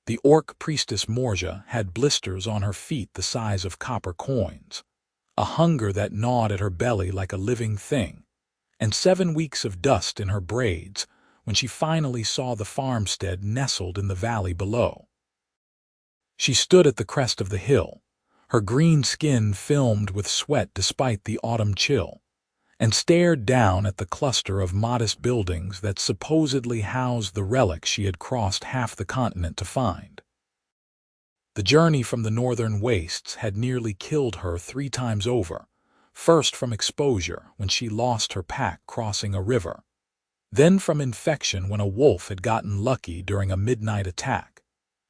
The Orc Priestess Morzha had blisters on her feet the size of copper coins, a hunger that gnawed at her belly like a living thing, and 7 weeks of dust in her braids when she finally saw the farmstead nestled in the valley below. She stood at the crest of the hill, her green skin filmed with sweat despite the autumn chill, and stared down at the cluster of modest buildings that supposedly housed the relic she had crossed half the continent to find. The journey from the northern wastes had nearly killed her 3 times over, first from exposure when she lost her pack crossing a river, then from infection when a wolf had gotten lucky during a midnight attack,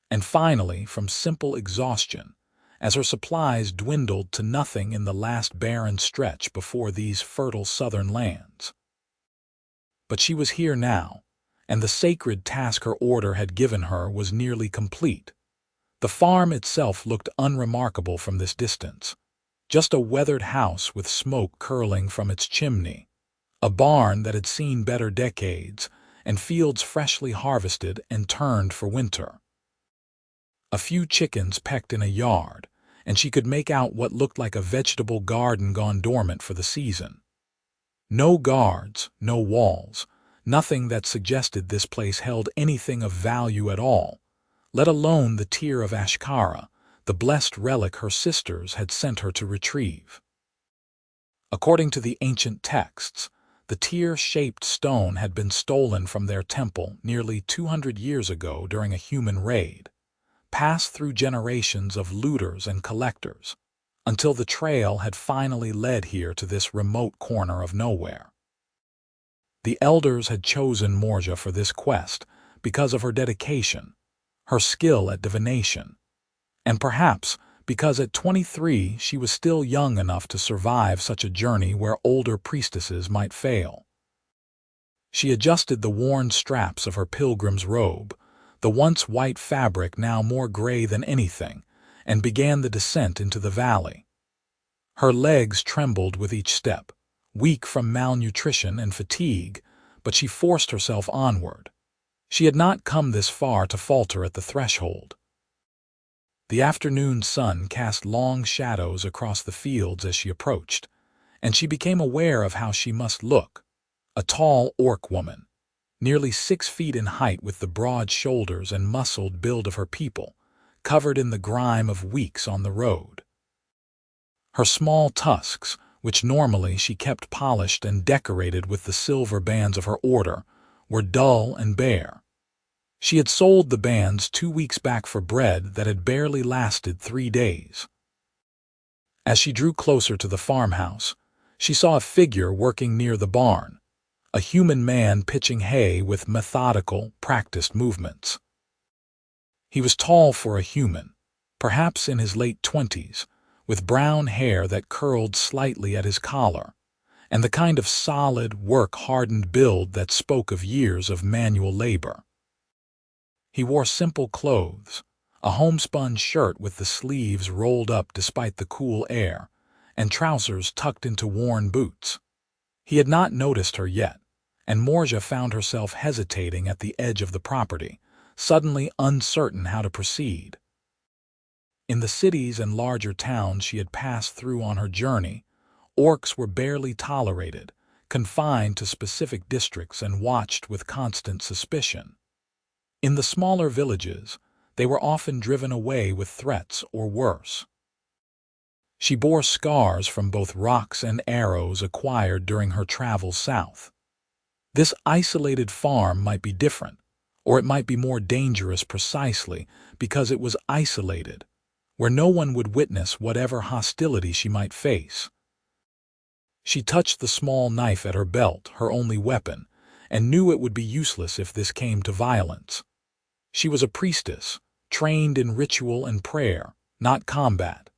and finally from simple exhaustion as her supplies dwindled to nothing in the last barren stretch before these fertile southern lands. But she was here now, and the sacred task her order had given her was nearly complete. The farm itself looked unremarkable from this distance, just a weathered house with smoke curling from its chimney, a barn that had seen better decades, and fields freshly harvested and turned for winter. A few chickens pecked in a yard, and she could make out what looked like a vegetable garden gone dormant for the season. No guards, no walls, nothing that suggested this place held anything of value at all, let alone the tear of Ashkara, the blessed relic her sisters had sent her to retrieve. According to the ancient texts, the tear-shaped stone had been stolen from their temple nearly 200 years ago during a human raid, passed through generations of looters and collectors, until the trail had finally led here to this remote corner of nowhere. The elders had chosen Morzha for this quest because of her dedication, her skill at divination, and perhaps because at 23 she was still young enough to survive such a journey where older priestesses might fail. She adjusted the worn straps of her pilgrim's robe, the once white fabric now more gray than anything, and began the descent into the valley. Her legs trembled with each step, weak from malnutrition and fatigue, but she forced herself onward. She had not come this far to falter at the threshold. The afternoon sun cast long shadows across the fields as she approached, and she became aware of how she must look, a tall orc woman, nearly 6 feet in height with the broad shoulders and muscled build of her people, covered in the grime of weeks on the road. Her small tusks, which normally she kept polished and decorated with the silver bands of her order, were dull and bare. She had sold the bands 2 weeks back for bread that had barely lasted 3 days. As she drew closer to the farmhouse, she saw a figure working near the barn, a human man pitching hay with methodical, practiced movements. He was tall for a human, perhaps in his late 20s, with brown hair that curled slightly at his collar, and the kind of solid, work-hardened build that spoke of years of manual labor. He wore simple clothes, a homespun shirt with the sleeves rolled up despite the cool air, and trousers tucked into worn boots. He had not noticed her yet, and Morzha found herself hesitating at the edge of the property, suddenly uncertain how to proceed. In the cities and larger towns she had passed through on her journey, orcs were barely tolerated, confined to specific districts and watched with constant suspicion. In the smaller villages, they were often driven away with threats or worse. She bore scars from both rocks and arrows acquired during her travels south. This isolated farm might be different, or it might be more dangerous precisely because it was isolated, where no one would witness whatever hostility she might face. She touched the small knife at her belt, her only weapon, and knew it would be useless if this came to violence. She was a priestess, trained in ritual and prayer, not combat.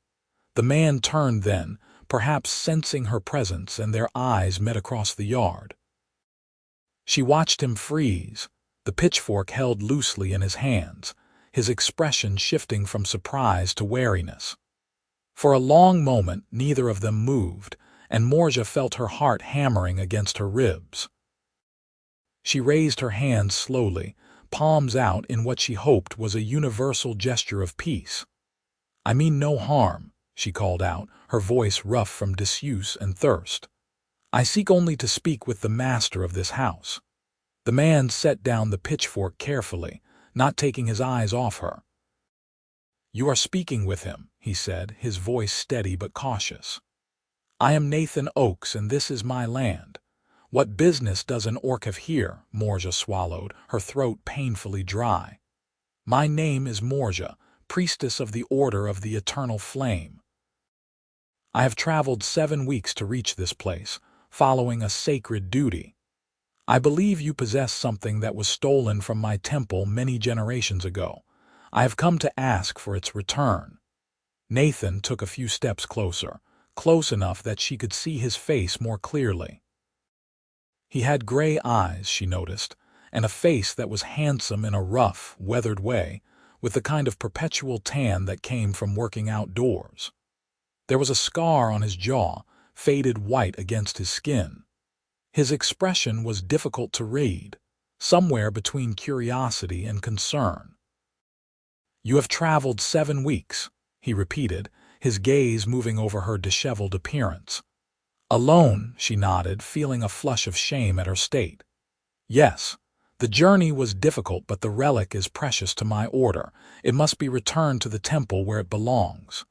The man turned then, perhaps sensing her presence, and their eyes met across the yard. She watched him freeze, the pitchfork held loosely in his hands, his expression shifting from surprise to wariness. For a long moment neither of them moved, and Morzha felt her heart hammering against her ribs. She raised her hands slowly, palms out in what she hoped was a universal gesture of peace. "I mean no harm," she called out, her voice rough from disuse and thirst. "I seek only to speak with the master of this house." The man set down the pitchfork carefully, not taking his eyes off her. "You are speaking with him," he said, his voice steady but cautious. "I am Nathan Oakes, and this is my land. What business does an orc have here?" Morzha swallowed, her throat painfully dry. "My name is Morzha, priestess of the Order of the Eternal Flame. I have traveled 7 weeks to reach this place, following a sacred duty. I believe you possess something that was stolen from my temple many generations ago. I have come to ask for its return." Nathan took a few steps closer, close enough that she could see his face more clearly. He had gray eyes, she noticed, and a face that was handsome in a rough, weathered way, with the kind of perpetual tan that came from working outdoors. There was a scar on his jaw, faded white against his skin. His expression was difficult to read, somewhere between curiosity and concern. "You have traveled 7 weeks," he repeated, his gaze moving over her disheveled appearance. "Alone," she nodded, feeling a flush of shame at her state. "Yes, the journey was difficult, but the relic is precious to my order. It must be returned to the temple where it belongs."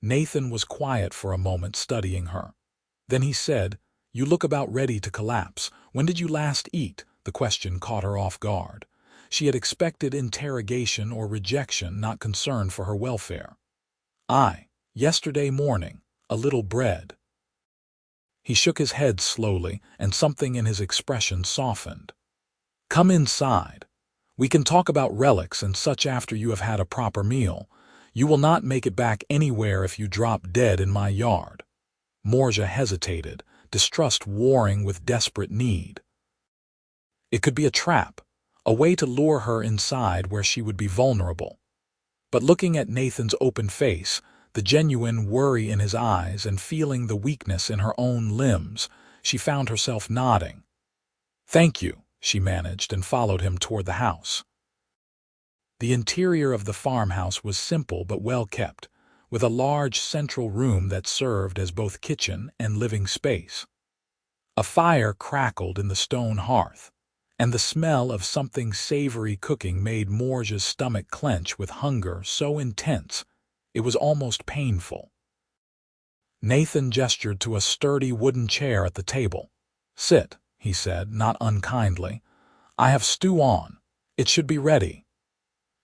Nathan was quiet for a moment, studying her. Then he said, "You look about ready to collapse. When did you last eat?" The question caught her off guard. She had expected interrogation or rejection, not concern for her welfare. Yesterday morning, a little bread." He shook his head slowly, and something in his expression softened. "Come inside. We can talk about relics and such after you have had a proper meal. You will not make it back anywhere if you drop dead in my yard." Morzha hesitated, distrust warring with desperate need. It could be a trap, a way to lure her inside where she would be vulnerable. But looking at Nathan's open face, the genuine worry in his eyes, and feeling the weakness in her own limbs, she found herself nodding. "Thank you," she managed, and followed him toward the house. The interior of the farmhouse was simple but well kept, with a large central room that served as both kitchen and living space. A fire crackled in the stone hearth, and the smell of something savory cooking made Morzha's stomach clench with hunger so intense it was almost painful. Nathan gestured to a sturdy wooden chair at the table. "Sit," he said, not unkindly. "I have stew on. It should be ready."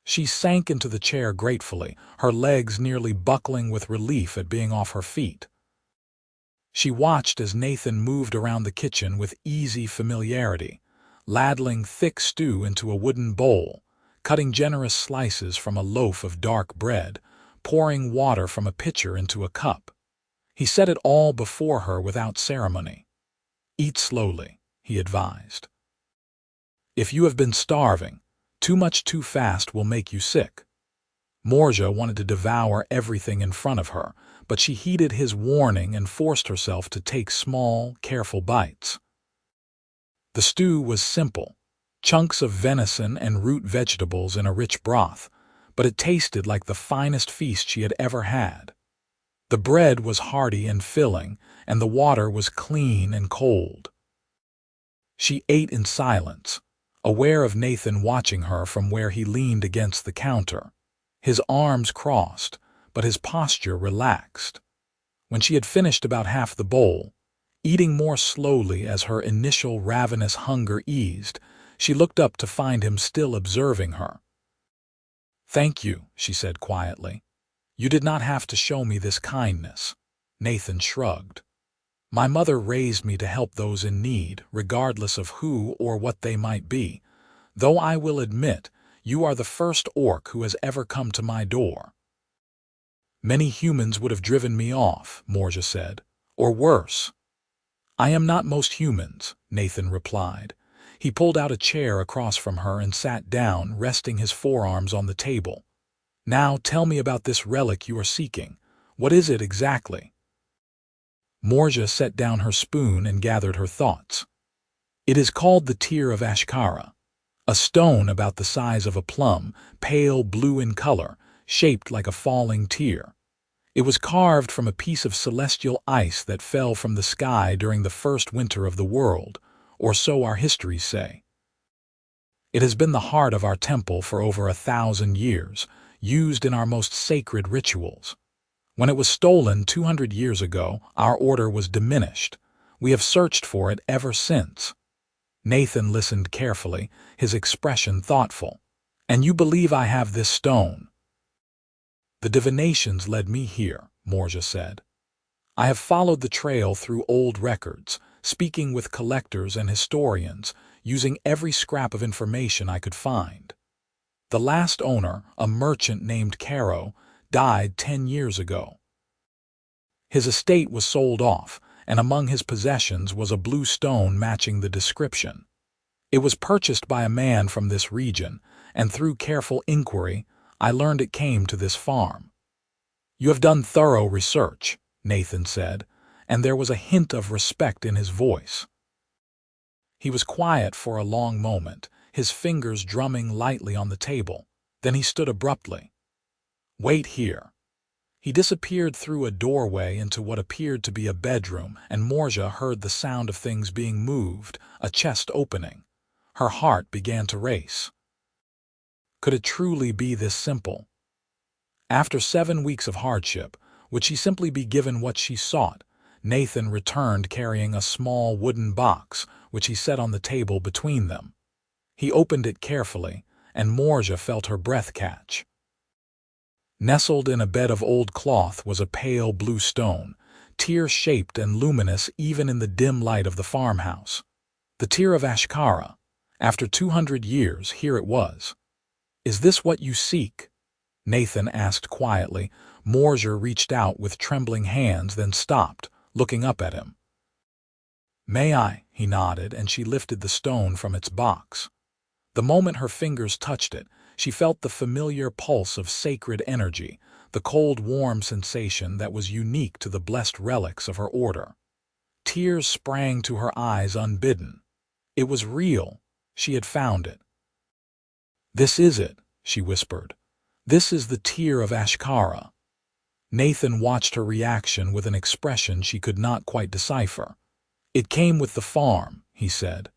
She sank into the chair gratefully, her legs nearly buckling with relief at being off her feet. She watched as Nathan moved around the kitchen with easy familiarity, ladling thick stew into a wooden bowl, cutting generous slices from a loaf of dark bread, pouring water from a pitcher into a cup. He set it all before her without ceremony. "Eat slowly," he advised. "If you have been starving, too much too fast will make you sick." Morzha wanted to devour everything in front of her, but she heeded his warning and forced herself to take small, careful bites. The stew was simple, chunks of venison and root vegetables in a rich broth, but it tasted like the finest feast she had ever had. The bread was hearty and filling, and the water was clean and cold. She ate in silence, aware of Nathan watching her from where he leaned against the counter, his arms crossed, but his posture relaxed. When she had finished about half the bowl, eating more slowly as her initial ravenous hunger eased, she looked up to find him still observing her. "Thank you," she said quietly. "You did not have to show me this kindness." Nathan shrugged. "My mother raised me to help those in need, regardless of who or what they might be, though I will admit you are the first orc who has ever come to my door." "Many humans would have driven me off," Morzha said, "or worse." "I am not most humans," Nathan replied. He pulled out a chair across from her and sat down, resting his forearms on the table. "Now tell me about this relic you are seeking. What is it exactly?" Morzha set down her spoon and gathered her thoughts. "It is called the Tear of Ashkara. A stone about the size of a plum, pale blue in color, shaped like a falling tear. It was carved from a piece of celestial ice that fell from the sky during the first winter of the world, or so our histories say. It has been the heart of our temple for over 1,000 years, used in our most sacred rituals. When it was stolen 200 years ago, our order was diminished. We have searched for it ever since. Nathan listened carefully, his expression thoughtful. And you believe I have this stone? The divinations led me here, Morzha said. I have followed the trail through old records, speaking with collectors and historians, using every scrap of information I could find. The last owner, a merchant named Caro, died 10 years ago. His estate was sold off, and among his possessions was a blue stone matching the description. It was purchased by a man from this region, and through careful inquiry, I learned it came to this farm. You have done thorough research, Nathan said, and there was a hint of respect in his voice. He was quiet for a long moment, his fingers drumming lightly on the table. Then he stood abruptly. Wait here. He disappeared through a doorway into what appeared to be a bedroom, and Morzha heard the sound of things being moved, a chest opening. Her heart began to race. Could it truly be this simple? After 7 weeks of hardship, would she simply be given what she sought? Nathan returned carrying a small wooden box, which he set on the table between them. He opened it carefully, and Morzha felt her breath catch. Nestled in a bed of old cloth was a pale blue stone, tear-shaped and luminous even in the dim light of the farmhouse. The tear of Ashkara. After 200 years, here it was. Is this what you seek? Nathan asked quietly. Morzha reached out with trembling hands, then stopped, looking up at him. May I? He nodded, and she lifted the stone from its box. The moment her fingers touched it, she felt the familiar pulse of sacred energy, the cold, warm sensation that was unique to the blessed relics of her order. Tears sprang to her eyes unbidden. It was real. She had found it. This is it, she whispered. This is the tear of Ashkara. Nathan watched her reaction with an expression she could not quite decipher. It came with the farm, he said.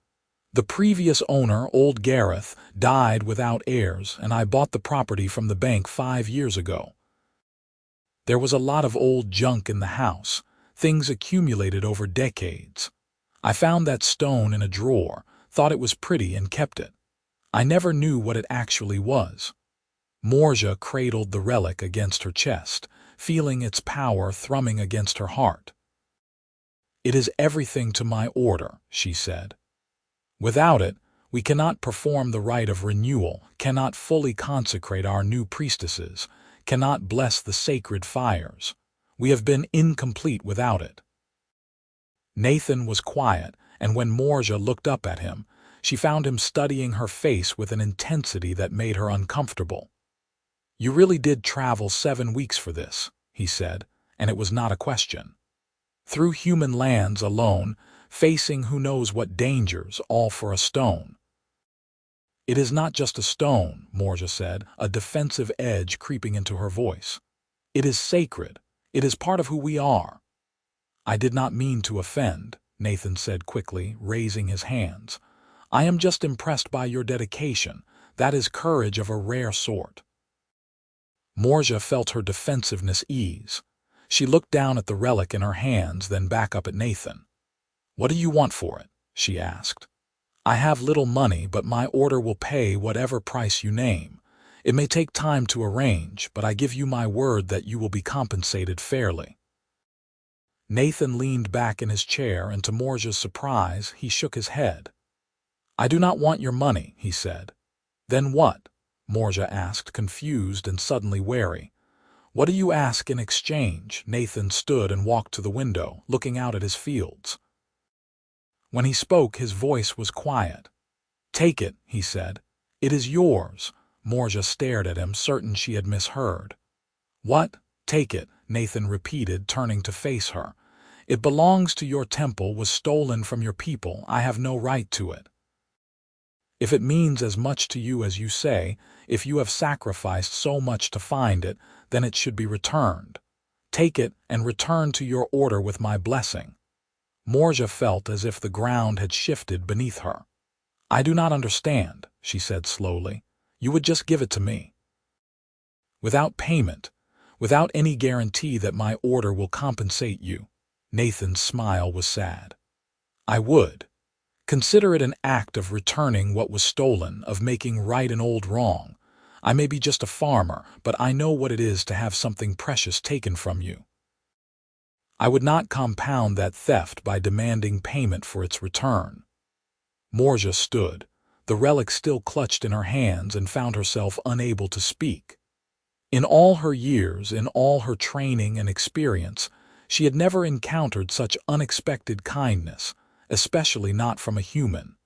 The previous owner, old Gareth, died without heirs, and I bought the property from the bank 5 years ago. There was a lot of old junk in the house, things accumulated over decades. I found that stone in a drawer, thought it was pretty and kept it. I never knew what it actually was. Morzha cradled the relic against her chest, feeling its power thrumming against her heart. It is everything to my order, she said. Without it, we cannot perform the rite of renewal, cannot fully consecrate our new priestesses, cannot bless the sacred fires. We have been incomplete without it. Nathan was quiet, and when Morzha looked up at him, she found him studying her face with an intensity that made her uncomfortable. You really did travel 7 weeks for this, he said, and it was not a question. Through human lands alone, facing who knows what dangers, all for a stone. It is not just a stone, Morzha said, a defensive edge creeping into her voice. It is sacred. It is part of who we are. I did not mean to offend, Nathan said quickly, raising his hands. I am just impressed by your dedication. That is courage of a rare sort. Morzha felt her defensiveness ease. She looked down at the relic in her hands, then back up at Nathan. What do you want for it? She asked. I have little money, but my order will pay whatever price you name. It may take time to arrange, but I give you my word that you will be compensated fairly. Nathan leaned back in his chair, and to Morzha's surprise, he shook his head. I do not want your money, he said. Then what? Morzha asked, confused and suddenly wary. What do you ask in exchange? Nathan stood and walked to the window, looking out at his fields. When he spoke, his voice was quiet. Take it, he said. It is yours. Morzha stared at him, certain she had misheard. What? Take it, Nathan repeated, turning to face her. It belongs to your temple, was stolen from your people. I have no right to it. If it means as much to you as you say, if you have sacrificed so much to find it, then it should be returned. Take it and return to your order with my blessing." Morzha felt as if the ground had shifted beneath her. "I do not understand," she said slowly. "You would just give it to me, without payment, without any guarantee that my order will compensate you." Nathan's smile was sad. "I would. Consider it an act of returning what was stolen, of making right an old wrong. I may be just a farmer, but I know what it is to have something precious taken from you. I would not compound that theft by demanding payment for its return." Morzha stood, the relic still clutched in her hands, and found herself unable to speak. In all her years, in all her training and experience, she had never encountered such unexpected kindness, especially not from a human.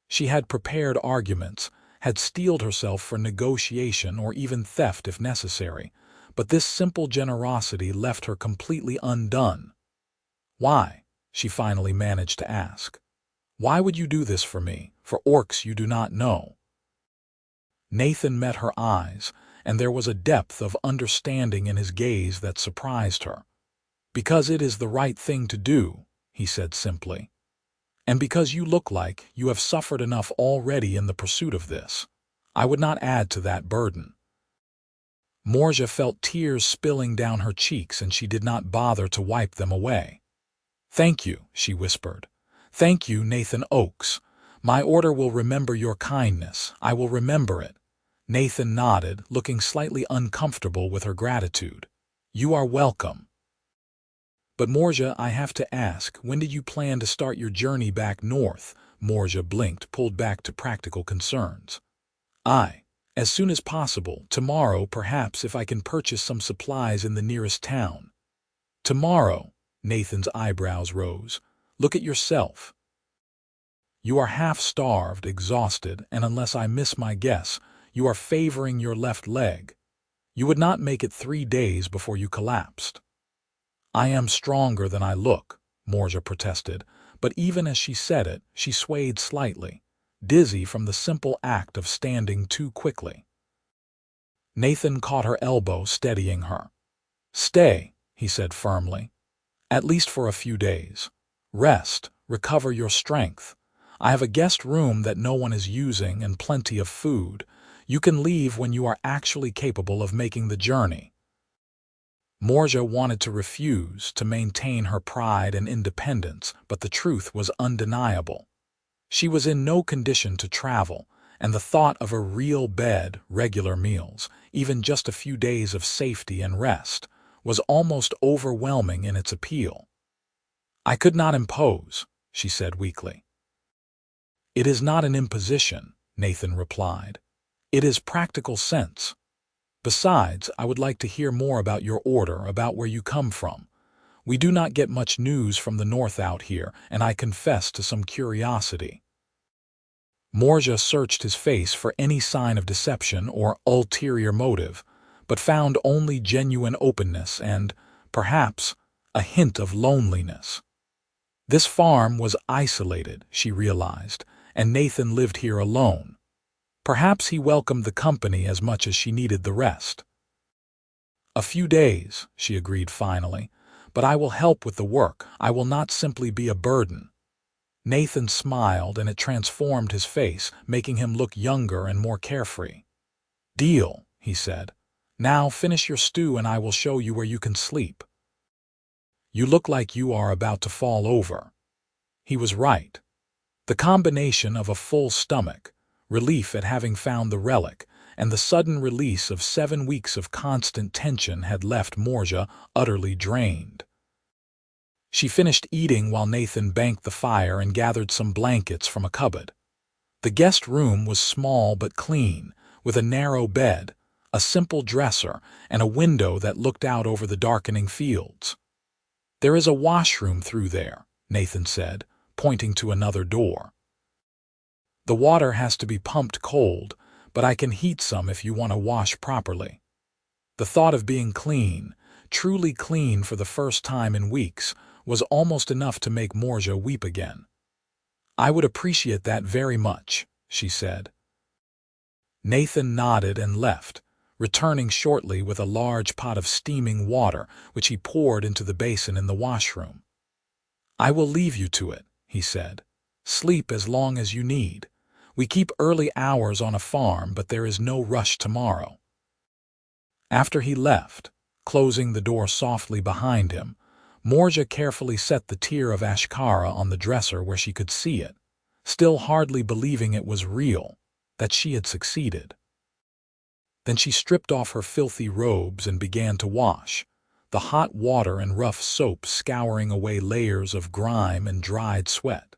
She had prepared arguments, had steeled herself for negotiation or even theft if necessary, but this simple generosity left her completely undone. "Why?" she finally managed to ask. "Why would you do this for me, for orcs you do not know?" Nathan met her eyes, and there was a depth of understanding in his gaze that surprised her. "Because it is the right thing to do," he said simply. "And because you look like you have suffered enough already in the pursuit of this. I would not add to that burden." Morzha felt tears spilling down her cheeks, and she did not bother to wipe them away. "Thank you," she whispered. "Thank you, Nathan Oakes. My order will remember your kindness. I will remember it." Nathan nodded, looking slightly uncomfortable with her gratitude. "You are welcome." "But Morzha, I have to ask, when did you plan to start your journey back north?" Morzha blinked, pulled back to practical concerns. "As soon as possible. Tomorrow, perhaps, if I can purchase some supplies in the nearest town." "Tomorrow?" Nathan's eyebrows rose. "Look at yourself. You are half-starved, exhausted, and unless I miss my guess, you are favoring your left leg. You would not make it 3 days before you collapsed." "I am stronger than I look," Morzha protested, but even as she said it, she swayed slightly, dizzy from the simple act of standing too quickly. Nathan caught her elbow, steadying her. "Stay," he said firmly. "At least for a few days. Rest, recover your strength. I have a guest room that no one is using and plenty of food. You can leave when you are actually capable of making the journey." Morzha wanted to refuse, to maintain her pride and independence, but the truth was undeniable. She was in no condition to travel, and the thought of a real bed, regular meals, even just a few days of safety and rest, was almost overwhelming in its appeal. "I could not impose," she said weakly. "It is not an imposition," Nathan replied. "It is practical sense. Besides, I would like to hear more about your order, about where you come from. We do not get much news from the north out here, and I confess to some curiosity." Morzha searched his face for any sign of deception or ulterior motive, but found only genuine openness and, perhaps, a hint of loneliness. This farm was isolated, she realized, and Nathan lived here alone. Perhaps he welcomed the company as much as she needed the rest. "A few days," she agreed finally, "but I will help with the work. I will not simply be a burden." Nathan smiled, and it transformed his face, making him look younger and more carefree. "Deal," he said. "Now finish your stew and I will show you where you can sleep. You look like you are about to fall over." He was right. The combination of a full stomach, relief at having found the relic, and the sudden release of 7 weeks of constant tension had left Morzha utterly drained. She finished eating while Nathan banked the fire and gathered some blankets from a cupboard. The guest room was small but clean, with a narrow bed, a simple dresser, and a window that looked out over the darkening fields. "There is a washroom through there," Nathan said, pointing to another door. "The water has to be pumped cold, but I can heat some if you want to wash properly." The thought of being clean, truly clean for the first time in weeks, was almost enough to make Morzha weep again. "I would appreciate that very much," she said. Nathan nodded and left, returning shortly with a large pot of steaming water, which he poured into the basin in the washroom. "I will leave you to it," he said. "Sleep as long as you need. We keep early hours on a farm, but there is no rush tomorrow." After he left, closing the door softly behind him, Morzha carefully set the tear of Ashkara on the dresser where she could see it, still hardly believing it was real, that she had succeeded. Then she stripped off her filthy robes and began to wash, the hot water and rough soap scouring away layers of grime and dried sweat.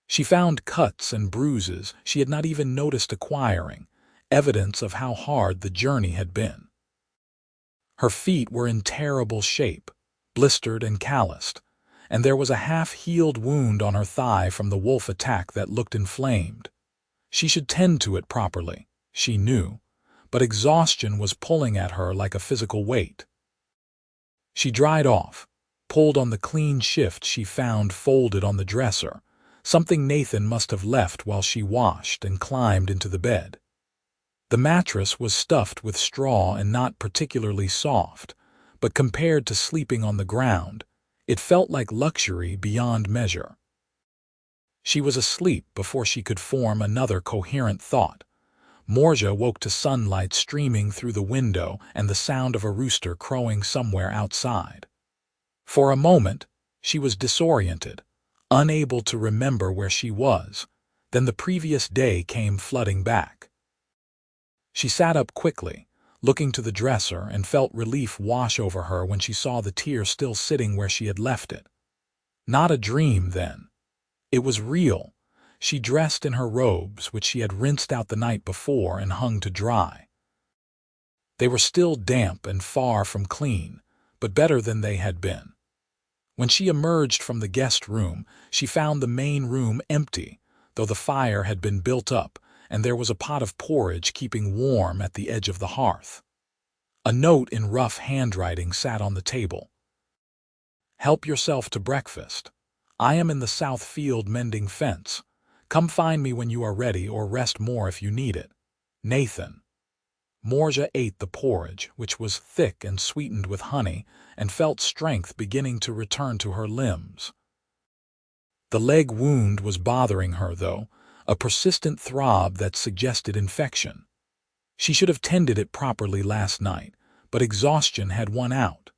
She found cuts and bruises she had not even noticed acquiring, evidence of how hard the journey had been. Her feet were in terrible shape, blistered and calloused, and there was a half-healed wound on her thigh from the wolf attack that looked inflamed. She should tend to it properly, she knew, but exhaustion was pulling at her like a physical weight. She dried off, pulled on the clean shift she found folded on the dresser, something Nathan must have left while she washed, and climbed into the bed. The mattress was stuffed with straw and not particularly soft, but compared to sleeping on the ground, it felt like luxury beyond measure. She was asleep before she could form another coherent thought. Morzha woke to sunlight streaming through the window and the sound of a rooster crowing somewhere outside. For a moment, she was disoriented, unable to remember where she was. Then the previous day came flooding back. She sat up quickly, looking to the dresser, and felt relief wash over her when she saw the tear still sitting where she had left it. Not a dream, then. It was real. She dressed in her robes, which she had rinsed out the night before and hung to dry. They were still damp and far from clean, but better than they had been. When she emerged from the guest room, she found the main room empty, though the fire had been built up, and there was a pot of porridge keeping warm at the edge of the hearth. A note in rough handwriting sat on the table. "Help yourself to breakfast. I am in the south field mending fence. Come find me when you are ready, or rest more if you need it. Nathan." Morzha ate the porridge, which was thick and sweetened with honey, and felt strength beginning to return to her limbs. The leg wound was bothering her, though, a persistent throb that suggested infection. She should have tended it properly last night, but exhaustion had won out.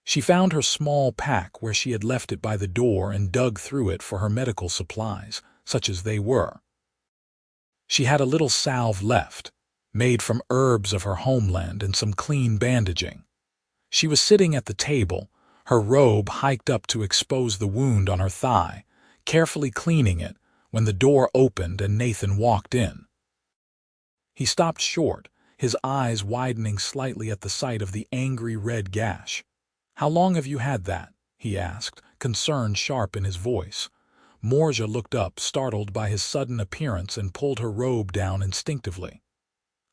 She found her small pack where she had left it by the door and dug through it for her medical supplies, such as they were. She had a little salve left, made from herbs of her homeland, and some clean bandaging. She was sitting at the table, her robe hiked up to expose the wound on her thigh, carefully cleaning it, when the door opened and Nathan walked in. He stopped short, his eyes widening slightly at the sight of the angry red gash. "How long have you had that?" he asked, concern sharp in his voice. Morzha looked up, startled by his sudden appearance, and pulled her robe down instinctively.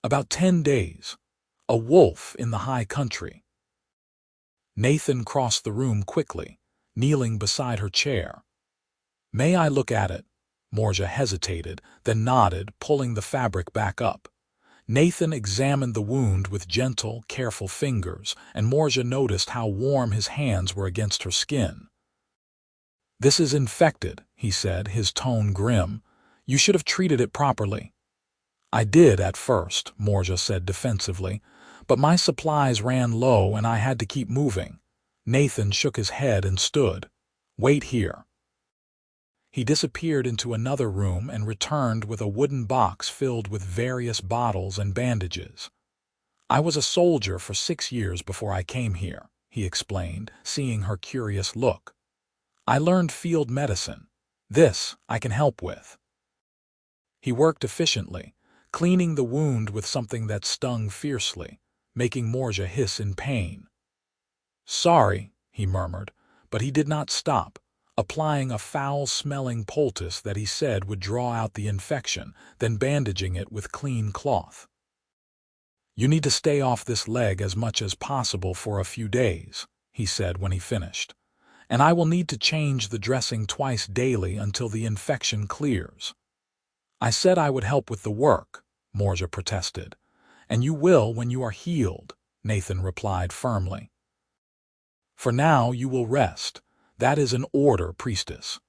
"About 10 days. A wolf in the high country." Nathan crossed the room quickly, kneeling beside her chair. "May I look at it?" Morzha hesitated, then nodded, pulling the fabric back up. Nathan examined the wound with gentle, careful fingers, and Morzha noticed how warm his hands were against her skin. "This is infected," he said, his tone grim. "You should have treated it properly." "I did at first," Morzha said defensively, "but my supplies ran low and I had to keep moving." Nathan shook his head and stood. "Wait here." He disappeared into another room and returned with a wooden box filled with various bottles and bandages. "I was a soldier for 6 years before I came here," he explained, seeing her curious look. "I learned field medicine. This I can help with." He worked efficiently, cleaning the wound with something that stung fiercely, making Morzha hiss in pain. "Sorry," he murmured, but he did not stop, applying a foul-smelling poultice that he said would draw out the infection, then bandaging it with clean cloth. "You need to stay off this leg as much as possible for a few days," he said when he finished, "and I will need to change the dressing twice daily until the infection clears." I said I would help with the work, Morzha protested. And you will when you are healed, Nathan replied firmly. For now you will rest. That is an order, priestess.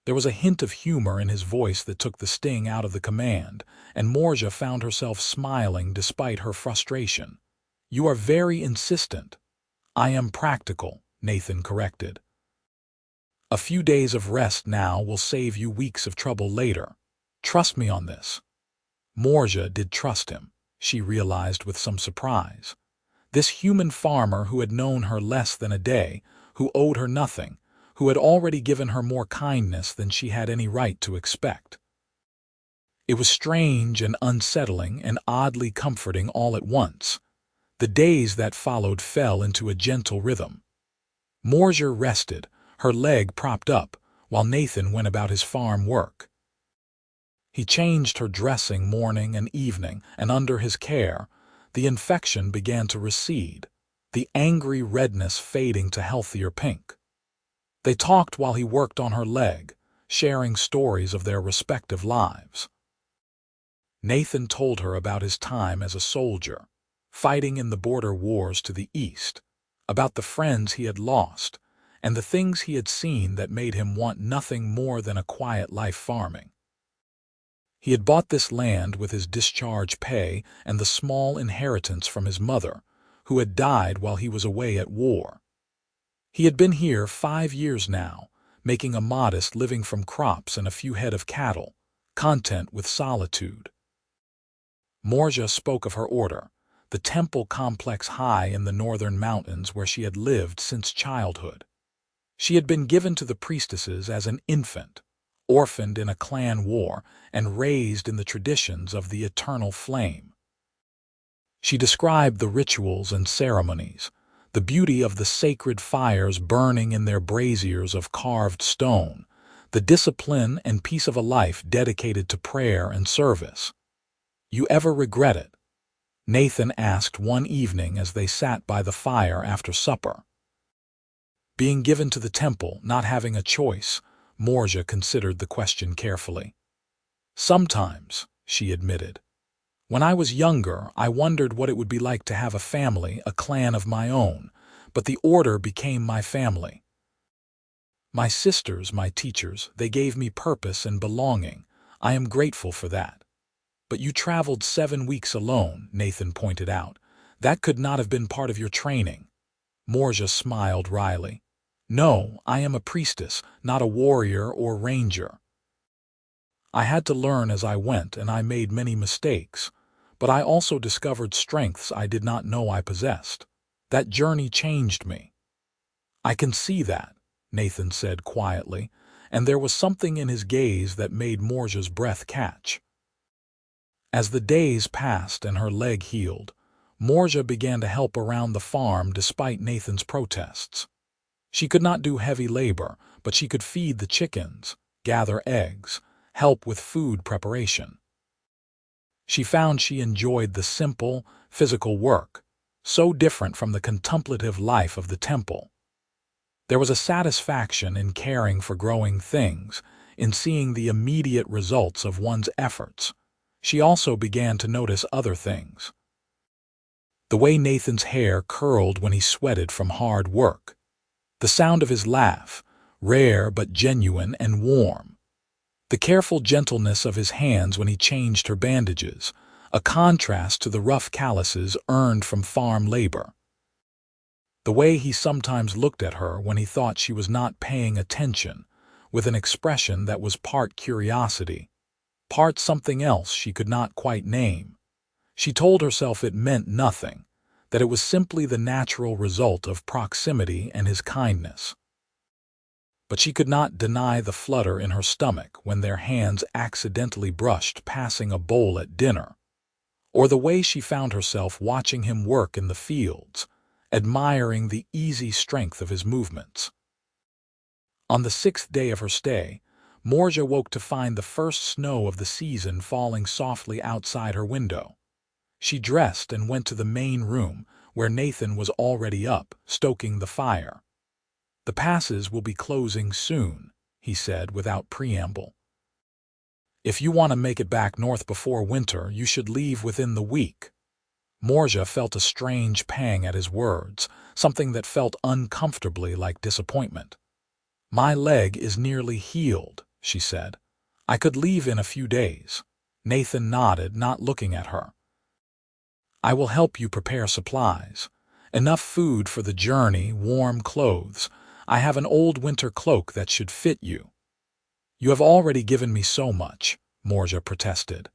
There was a hint of humor in his voice that took the sting out of the command, and Morzha found herself smiling despite her frustration. You are very insistent. I am practical, Nathan corrected. A few days of rest now will save you weeks of trouble later. Trust me on this. Morzha did trust him, she realized with some surprise. This human farmer who had known her less than a day, who owed her nothing, who had already given her more kindness than she had any right to expect. It was strange and unsettling and oddly comforting all at once. The days that followed fell into a gentle rhythm. Morzha rested, her leg propped up, while Nathan went about his farm work. He changed her dressing morning and evening, and under his care, the infection began to recede, the angry redness fading to healthier pink. They talked while he worked on her leg, sharing stories of their respective lives. Nathan told her about his time as a soldier, fighting in the border wars to the east, about the friends he had lost, and the things he had seen that made him want nothing more than a quiet life farming. He had bought this land with his discharge pay and the small inheritance from his mother, who had died while he was away at war. He had been here 5 years now, making a modest living from crops and a few head of cattle, content with solitude. Morzha spoke of her order, the temple complex high in the northern mountains where she had lived since childhood. She had been given to the priestesses as an infant, orphaned in a clan war, and raised in the traditions of the eternal flame. She described the rituals and ceremonies, the beauty of the sacred fires burning in their braziers of carved stone, the discipline and peace of a life dedicated to prayer and service. You ever regret it? Nathan asked one evening as they sat by the fire after supper. Being given to the temple, not having a choice, Morzha considered the question carefully. Sometimes, she admitted. When I was younger, I wondered what it would be like to have a family, a clan of my own, but the order became my family. My sisters, my teachers, they gave me purpose and belonging. I am grateful for that. But you traveled 7 weeks alone, Nathan pointed out. That could not have been part of your training. Morzha smiled wryly. No, I am a priestess, not a warrior or ranger. I had to learn as I went, and I made many mistakes, but I also discovered strengths I did not know I possessed. That journey changed me. I can see that, Nathan said quietly, and there was something in his gaze that made Morzha's breath catch. As the days passed and her leg healed, Morzha began to help around the farm despite Nathan's protests. She could not do heavy labor, but she could feed the chickens, gather eggs, help with food preparation. She found she enjoyed the simple, physical work, so different from the contemplative life of the temple. There was a satisfaction in caring for growing things, in seeing the immediate results of one's efforts. She also began to notice other things. The way Nathan's hair curled when he sweated from hard work. The sound of his laugh, rare but genuine and warm. The careful gentleness of his hands when he changed her bandages, a contrast to the rough calluses earned from farm labor. The way he sometimes looked at her when he thought she was not paying attention, with an expression that was part curiosity, part something else she could not quite name. She told herself it meant nothing, that it was simply the natural result of proximity and his kindness. But she could not deny the flutter in her stomach when their hands accidentally brushed passing a bowl at dinner, or the way she found herself watching him work in the fields, admiring the easy strength of his movements. On the 6th day of her stay, Morzha woke to find the first snow of the season falling softly outside her window. She dressed and went to the main room, where Nathan was already up, stoking the fire. The passes will be closing soon, he said without preamble. If you want to make it back north before winter, you should leave within the week. Morzha felt a strange pang at his words, something that felt uncomfortably like disappointment. My leg is nearly healed, she said. I could leave in a few days. Nathan nodded, not looking at her. I will help you prepare supplies. Enough food for the journey, warm clothes. I have an old winter cloak that should fit you. You have already given me so much, Morzha protested.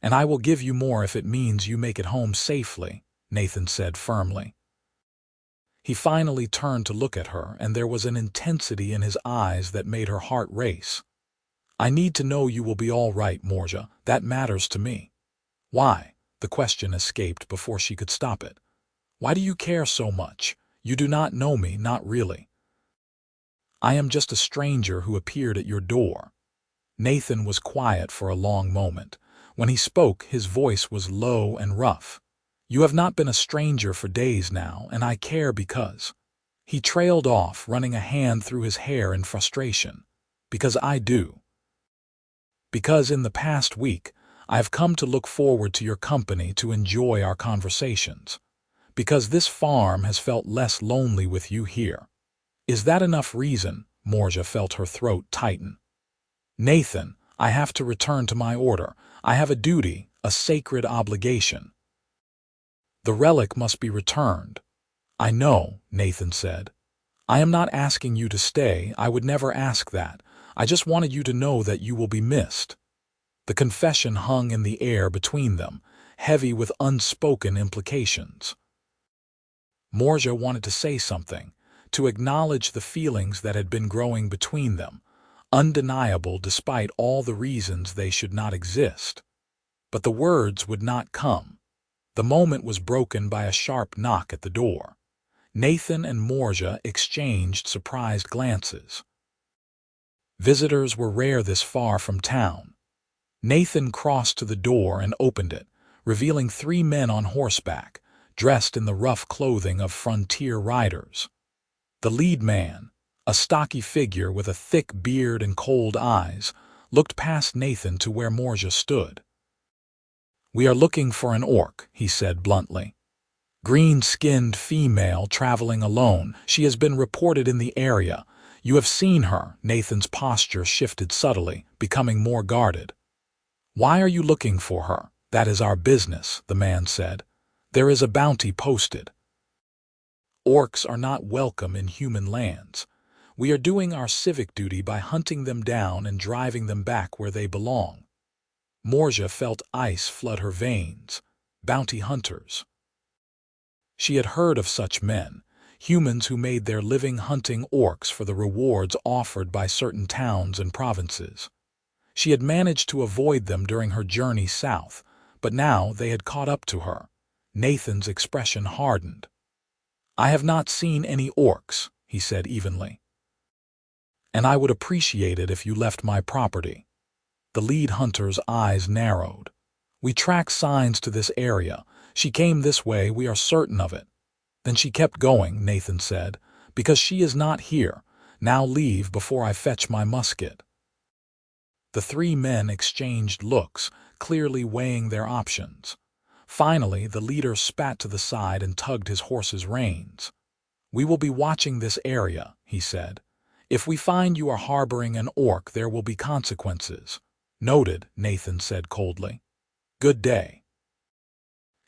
And I will give you more if it means you make it home safely, Nathan said firmly. He finally turned to look at her, and there was an intensity in his eyes that made her heart race. I need to know you will be all right, Morzha. That matters to me. Why? The question escaped before she could stop it. Why do you care so much? You do not know me, not really. I am just a stranger who appeared at your door. Nathan was quiet for a long moment. When he spoke, his voice was low and rough. You have not been a stranger for days now, and I care because. He trailed off, running a hand through his hair in frustration. Because I do. Because in the past week, I have come to look forward to your company, to enjoy our conversations. Because this farm has felt less lonely with you here. Is that enough reason? Morzha felt her throat tighten. Nathan, I have to return to my order. I have a duty, a sacred obligation. The relic must be returned. I know, Nathan said. I am not asking you to stay. I would never ask that. I just wanted you to know that you will be missed. The confession hung in the air between them, heavy with unspoken implications. Morzha wanted to say something, to acknowledge the feelings that had been growing between them, undeniable despite all the reasons they should not exist. But the words would not come. The moment was broken by a sharp knock at the door. Nathan and Morzha exchanged surprised glances. Visitors were rare this far from town. Nathan crossed to the door and opened it, revealing 3 men on horseback, dressed in the rough clothing of frontier riders. The lead man, a stocky figure with a thick beard and cold eyes, looked past Nathan to where Morzha stood. We are looking for an orc, he said bluntly. Green-skinned female traveling alone. She has been reported in the area. You have seen her. Nathan's posture shifted subtly, becoming more guarded. Why are you looking for her? That is our business, the man said. There is a bounty posted. Orcs are not welcome in human lands. We are doing our civic duty by hunting them down and driving them back where they belong. Morzha felt ice flood her veins. Bounty hunters. She had heard of such men, humans who made their living hunting orcs for the rewards offered by certain towns and provinces. She had managed to avoid them during her journey south, but now they had caught up to her. Nathan's expression hardened. I have not seen any orcs, he said evenly. And I would appreciate it if you left my property. The lead hunter's eyes narrowed. We track signs to this area. She came this way, we are certain of it. Then she kept going, Nathan said, because she is not here. Now leave before I fetch my musket. The 3 men exchanged looks, clearly weighing their options. Finally, the leader spat to the side and tugged his horse's reins. We will be watching this area, he said. If we find you are harboring an orc, there will be consequences. Noted, Nathan said coldly. Good day.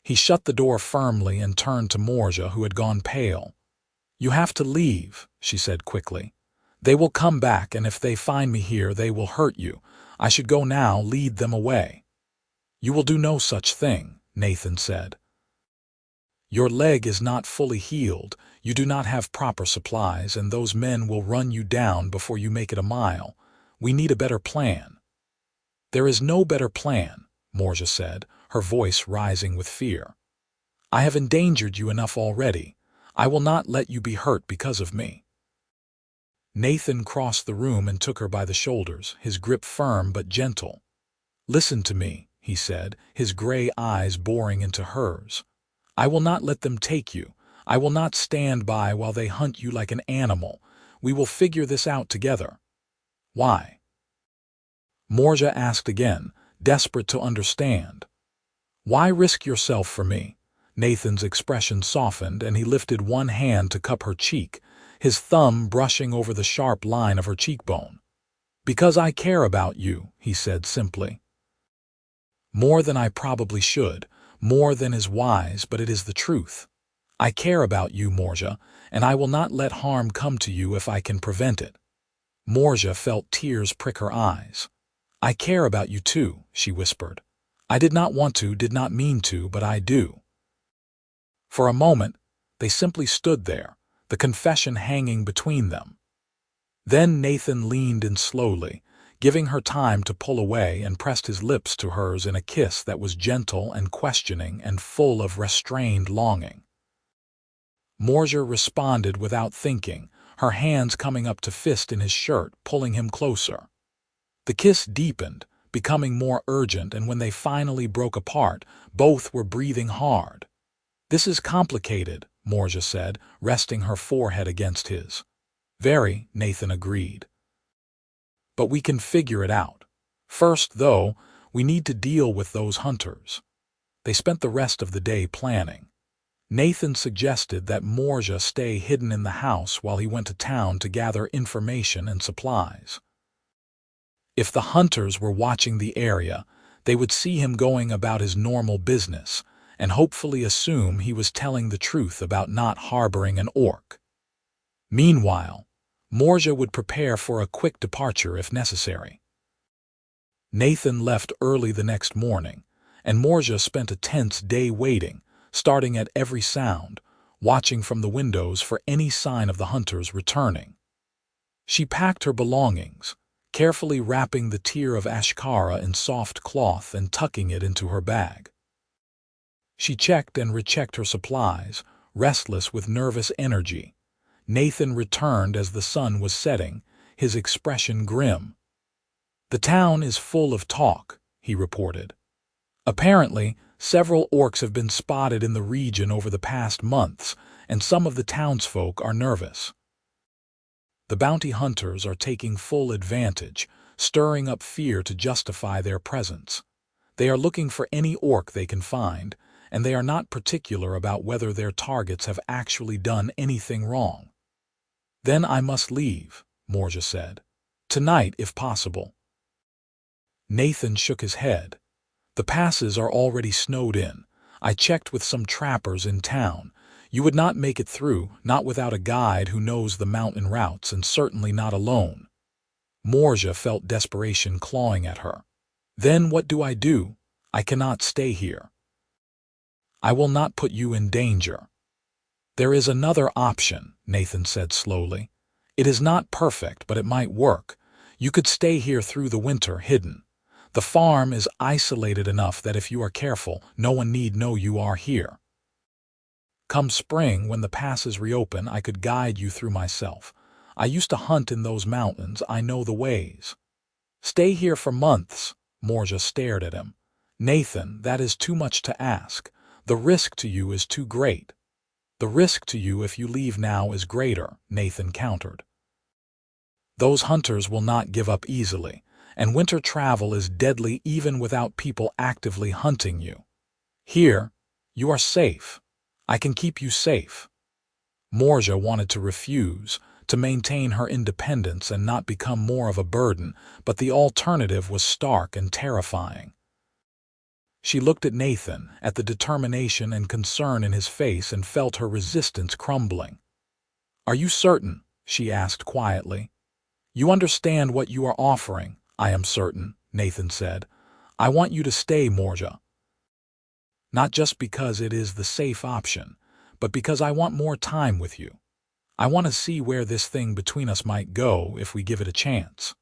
He shut the door firmly and turned to Morzha, who had gone pale. You have to leave, she said quickly. They will come back, and if they find me here, they will hurt you. I should go now, lead them away. You will do no such thing, Nathan said. Your leg is not fully healed, you do not have proper supplies, and those men will run you down before you make it a mile. We need a better plan. There is no better plan, Morzha said, her voice rising with fear. I have endangered you enough already. I will not let you be hurt because of me. Nathan crossed the room and took her by the shoulders, his grip firm but gentle. Listen to me, he said, his gray eyes boring into hers. I will not let them take you. I will not stand by while they hunt you like an animal. We will figure this out together. Why? Morzha asked again, desperate to understand. Why risk yourself for me? Nathan's expression softened, and he lifted one hand to cup her cheek, his thumb brushing over the sharp line of her cheekbone. Because I care about you, he said simply. More than I probably should, more than is wise, but it is the truth. I care about you, Morzha, and I will not let harm come to you if I can prevent it. Morzha felt tears prick her eyes. I care about you too, she whispered. I did not want to, did not mean to, but I do. For a moment, they simply stood there, the confession hanging between them. Then Nathan leaned in slowly, giving her time to pull away, and pressed his lips to hers in a kiss that was gentle and questioning and full of restrained longing. Morzha responded without thinking, her hands coming up to fist in his shirt, pulling him closer. The kiss deepened, becoming more urgent, and when they finally broke apart, both were breathing hard. This is complicated, Morzha said, resting her forehead against his. Very, Nathan agreed. But we can figure it out. First, though, we need to deal with those hunters. They spent the rest of the day planning. Nathan suggested that Morzha stay hidden in the house while he went to town to gather information and supplies. If the hunters were watching the area, they would see him going about his normal business and hopefully assume he was telling the truth about not harboring an orc. Meanwhile, Morzha would prepare for a quick departure if necessary. Nathan left early the next morning, and Morzha spent a tense day waiting, starting at every sound, watching from the windows for any sign of the hunters returning. She packed her belongings, carefully wrapping the tear of Ashkara in soft cloth and tucking it into her bag. She checked and rechecked her supplies, restless with nervous energy. Nathan returned as the sun was setting, his expression grim. The town is full of talk, he reported. Apparently, several orcs have been spotted in the region over the past months, and some of the townsfolk are nervous. The bounty hunters are taking full advantage, stirring up fear to justify their presence. They are looking for any orc they can find, and they are not particular about whether their targets have actually done anything wrong. Then I must leave, Morzha said. Tonight, if possible. Nathan shook his head. The passes are already snowed in. I checked with some trappers in town. You would not make it through, not without a guide who knows the mountain routes, and certainly not alone. Morzha felt desperation clawing at her. Then what do? I cannot stay here. I will not put you in danger. There is another option, Nathan said slowly. It is not perfect, but it might work. You could stay here through the winter, hidden. The farm is isolated enough that if you are careful, no one need know you are here. Come spring, when the passes reopen, I could guide you through myself. I used to hunt in those mountains, I know the ways. Stay here for months, Morzha stared at him. Nathan, that is too much to ask. The risk to you is too great. The risk to you if you leave now is greater, Nathan countered. Those hunters will not give up easily, and winter travel is deadly even without people actively hunting you. Here, you are safe. I can keep you safe. Morzha wanted to refuse, to maintain her independence and not become more of a burden, but the alternative was stark and terrifying. She looked at Nathan, at the determination and concern in his face, and felt her resistance crumbling. Are you certain? She asked quietly. You understand what you are offering? I am certain, Nathan said. I want you to stay, Morzha. Not just because it is the safe option, but because I want more time with you. I want to see where this thing between us might go if we give it a chance.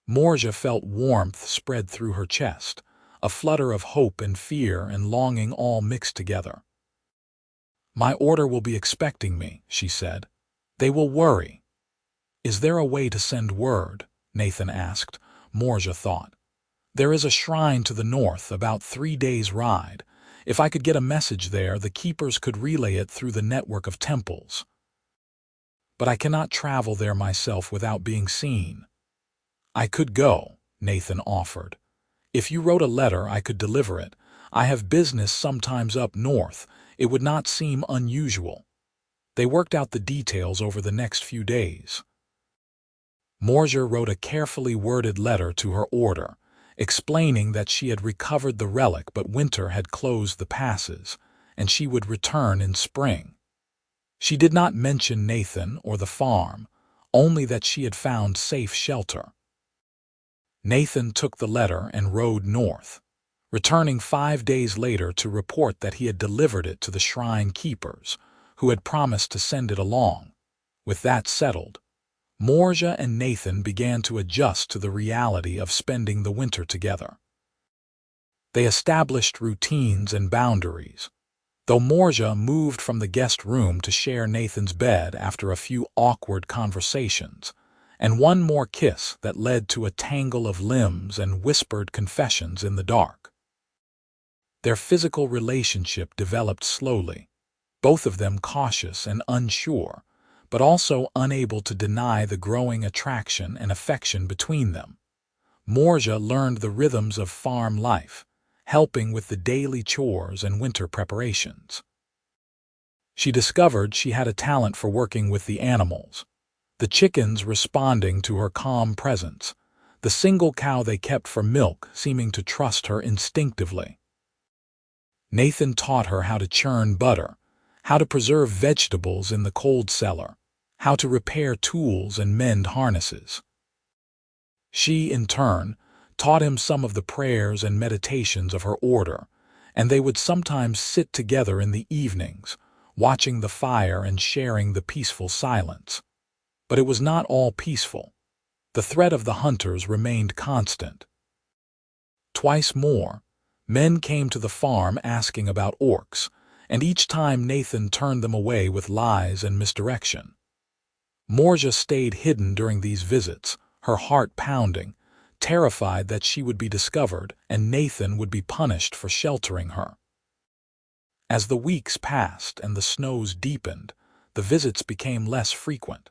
Morzha felt warmth spread through her chest, a flutter of hope and fear and longing all mixed together. My order will be expecting me, she said. They will worry. Is there a way to send word? Nathan asked. Morzha thought. There is a shrine to the north, about 3 days' ride. If I could get a message there, the keepers could relay it through the network of temples. But I cannot travel there myself without being seen. I could go, Nathan offered. "If you wrote a letter, I could deliver it. I have business sometimes up north. It would not seem unusual." They worked out the details over the next few days. Morzha wrote a carefully worded letter to her order, explaining that she had recovered the relic but winter had closed the passes, and she would return in spring. She did not mention Nathan or the farm, only that she had found safe shelter. Nathan took the letter and rode north, returning 5 days later to report that he had delivered it to the shrine keepers, who had promised to send it along. With that settled, Morzha and Nathan began to adjust to the reality of spending the winter together. They established routines and boundaries. Though Morzha moved from the guest room to share Nathan's bed after a few awkward conversations, and one more kiss that led to a tangle of limbs and whispered confessions in the dark. Their physical relationship developed slowly, both of them cautious and unsure, but also unable to deny the growing attraction and affection between them. Morzha learned the rhythms of farm life, helping with the daily chores and winter preparations. She discovered she had a talent for working with the animals, the chickens responding to her calm presence, the single cow they kept for milk seeming to trust her instinctively. Nathan taught her how to churn butter, how to preserve vegetables in the cold cellar, how to repair tools and mend harnesses. She, in turn, taught him some of the prayers and meditations of her order, and they would sometimes sit together in the evenings, watching the fire and sharing the peaceful silence. But it was not all peaceful. The threat of the hunters remained constant. Twice more, men came to the farm asking about orcs, and each time Nathan turned them away with lies and misdirection. Morzha stayed hidden during these visits, her heart pounding, terrified that she would be discovered and Nathan would be punished for sheltering her. As the weeks passed and the snows deepened, the visits became less frequent.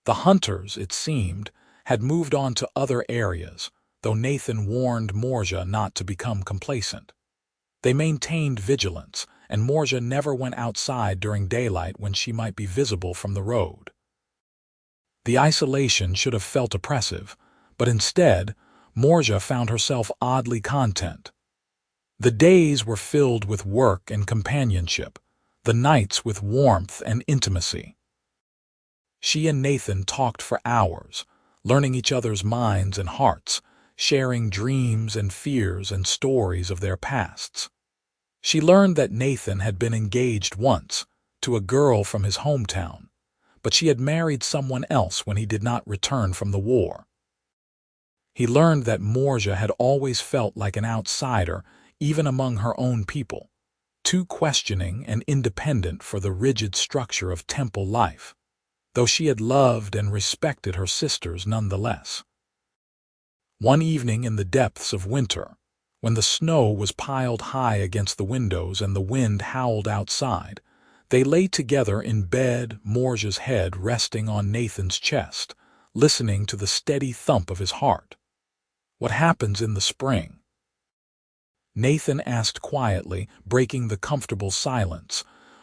The hunters, it seemed, had moved on to other areas, though Nathan warned Morzha not to become complacent. They maintained vigilance, and Morzha never went outside during daylight when she might be visible from the road. The isolation should have felt oppressive, but instead, Morzha found herself oddly content. The days were filled with work and companionship, the nights with warmth and intimacy. She and Nathan talked for hours, learning each other's minds and hearts, sharing dreams and fears and stories of their pasts. She learned that Nathan had been engaged once, to a girl from his hometown, but she had married someone else when he did not return from the war. He learned that Morzha had always felt like an outsider, even among her own people, too questioning and independent for the rigid structure of temple life, though she had loved and respected her sisters nonetheless. One evening in the depths of winter, when the snow was piled high against the windows and the wind howled outside, they lay together in bed, Morzha's head resting on Nathan's chest, listening to the steady thump of his heart. "What happens in the spring?" Nathan asked quietly, breaking the comfortable silence.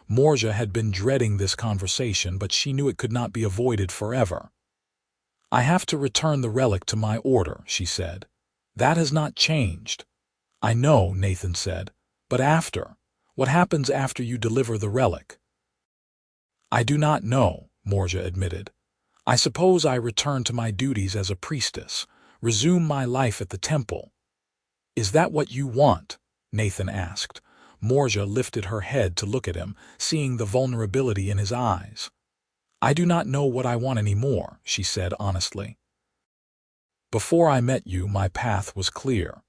Morzha had been dreading this conversation, but she knew it could not be avoided forever. "I have to return the relic to my order," she said. "That has not changed." "I know," Nathan said, "but after? What happens after you deliver the relic?" "I do not know," Morzha admitted. "I suppose I return to my duties as a priestess, resume my life at the temple." "Is that what you want?" Nathan asked. Morzha lifted her head to look at him, seeing the vulnerability in his eyes. "I do not know what I want anymore," she said honestly. "Before I met you, my path was clear.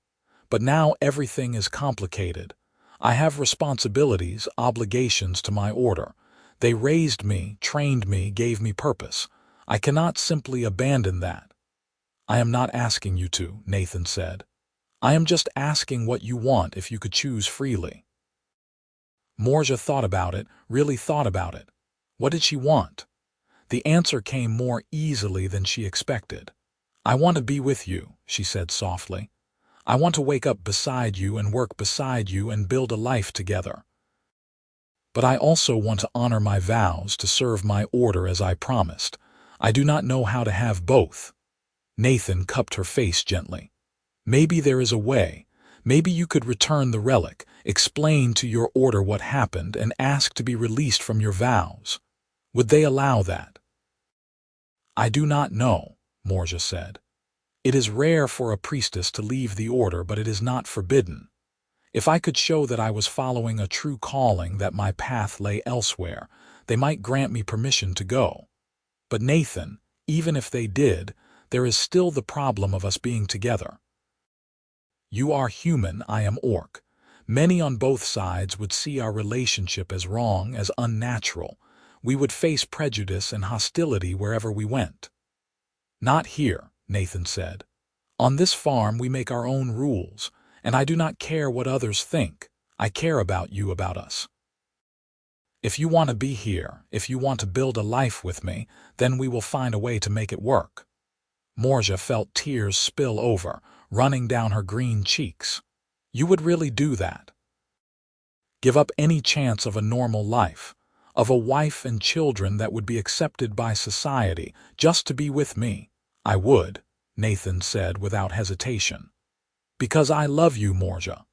But now everything is complicated. I have responsibilities, obligations to my order. They raised me, trained me, gave me purpose. I cannot simply abandon that." "I am not asking you to," Nathan said. "I am just asking what you want if you could choose freely." Morzha thought about it, really thought about it. What did she want? The answer came more easily than she expected. "I want to be with you," she said softly. "I want to wake up beside you and work beside you and build a life together. But I also want to honor my vows to serve my order as I promised. I do not know how to have both." Nathan cupped her face gently. "Maybe there is a way. Maybe you could return the relic, explain to your order what happened, and ask to be released from your vows. Would they allow that?" "I do not know," Morzha said. "It is rare for a priestess to leave the order, but it is not forbidden. If I could show that I was following a true calling, that my path lay elsewhere, they might grant me permission to go. But Nathan, even if they did, there is still the problem of us being together. You are human, I am Orc. Many on both sides would see our relationship as wrong, as unnatural. We would face prejudice and hostility wherever we went." "Not here," Nathan said. "On this farm we make our own rules, and I do not care what others think. I care about you, about us. If you want to be here, if you want to build a life with me, then we will find a way to make it work." Morzha felt tears spill over, running down her green cheeks. "You would really do that? Give up any chance of a normal life, of a wife and children that would be accepted by society, just to be with me?" "I would," Nathan said without hesitation. "Because I love you, Morzha.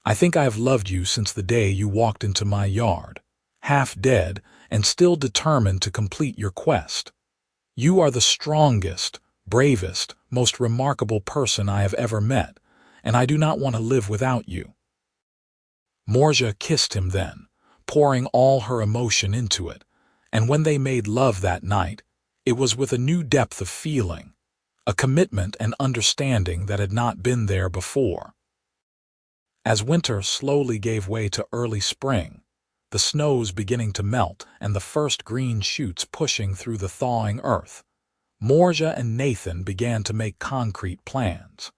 I think I have loved you since the day you walked into my yard, half dead and still determined to complete your quest. You are the strongest, bravest, most remarkable person I have ever met, and I do not want to live without you." Morzha kissed him then, pouring all her emotion into it, and when they made love that night, it was with a new depth of feeling, a commitment and understanding that had not been there before. As winter slowly gave way to early spring, the snows beginning to melt and the first green shoots pushing through the thawing earth, Morzha and Nathan began to make concrete plans.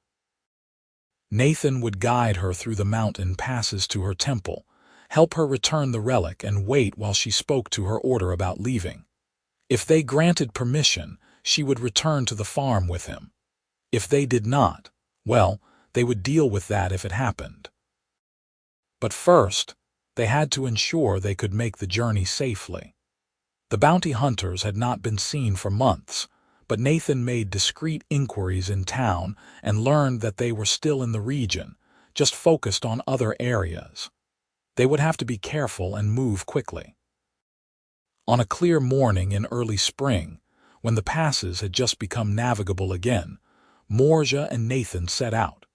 Nathan would guide her through the mountain passes to her temple, help her return the relic, and wait while she spoke to her order about leaving. If they granted permission, she would return to the farm with him. If they did not, well, they would deal with that if it happened. But first, they had to ensure they could make the journey safely. The bounty hunters had not been seen for months, but Nathan made discreet inquiries in town and learned that they were still in the region, just focused on other areas. They would have to be careful and move quickly. On a clear morning in early spring, when the passes had just become navigable again, Morzha and Nathan set out.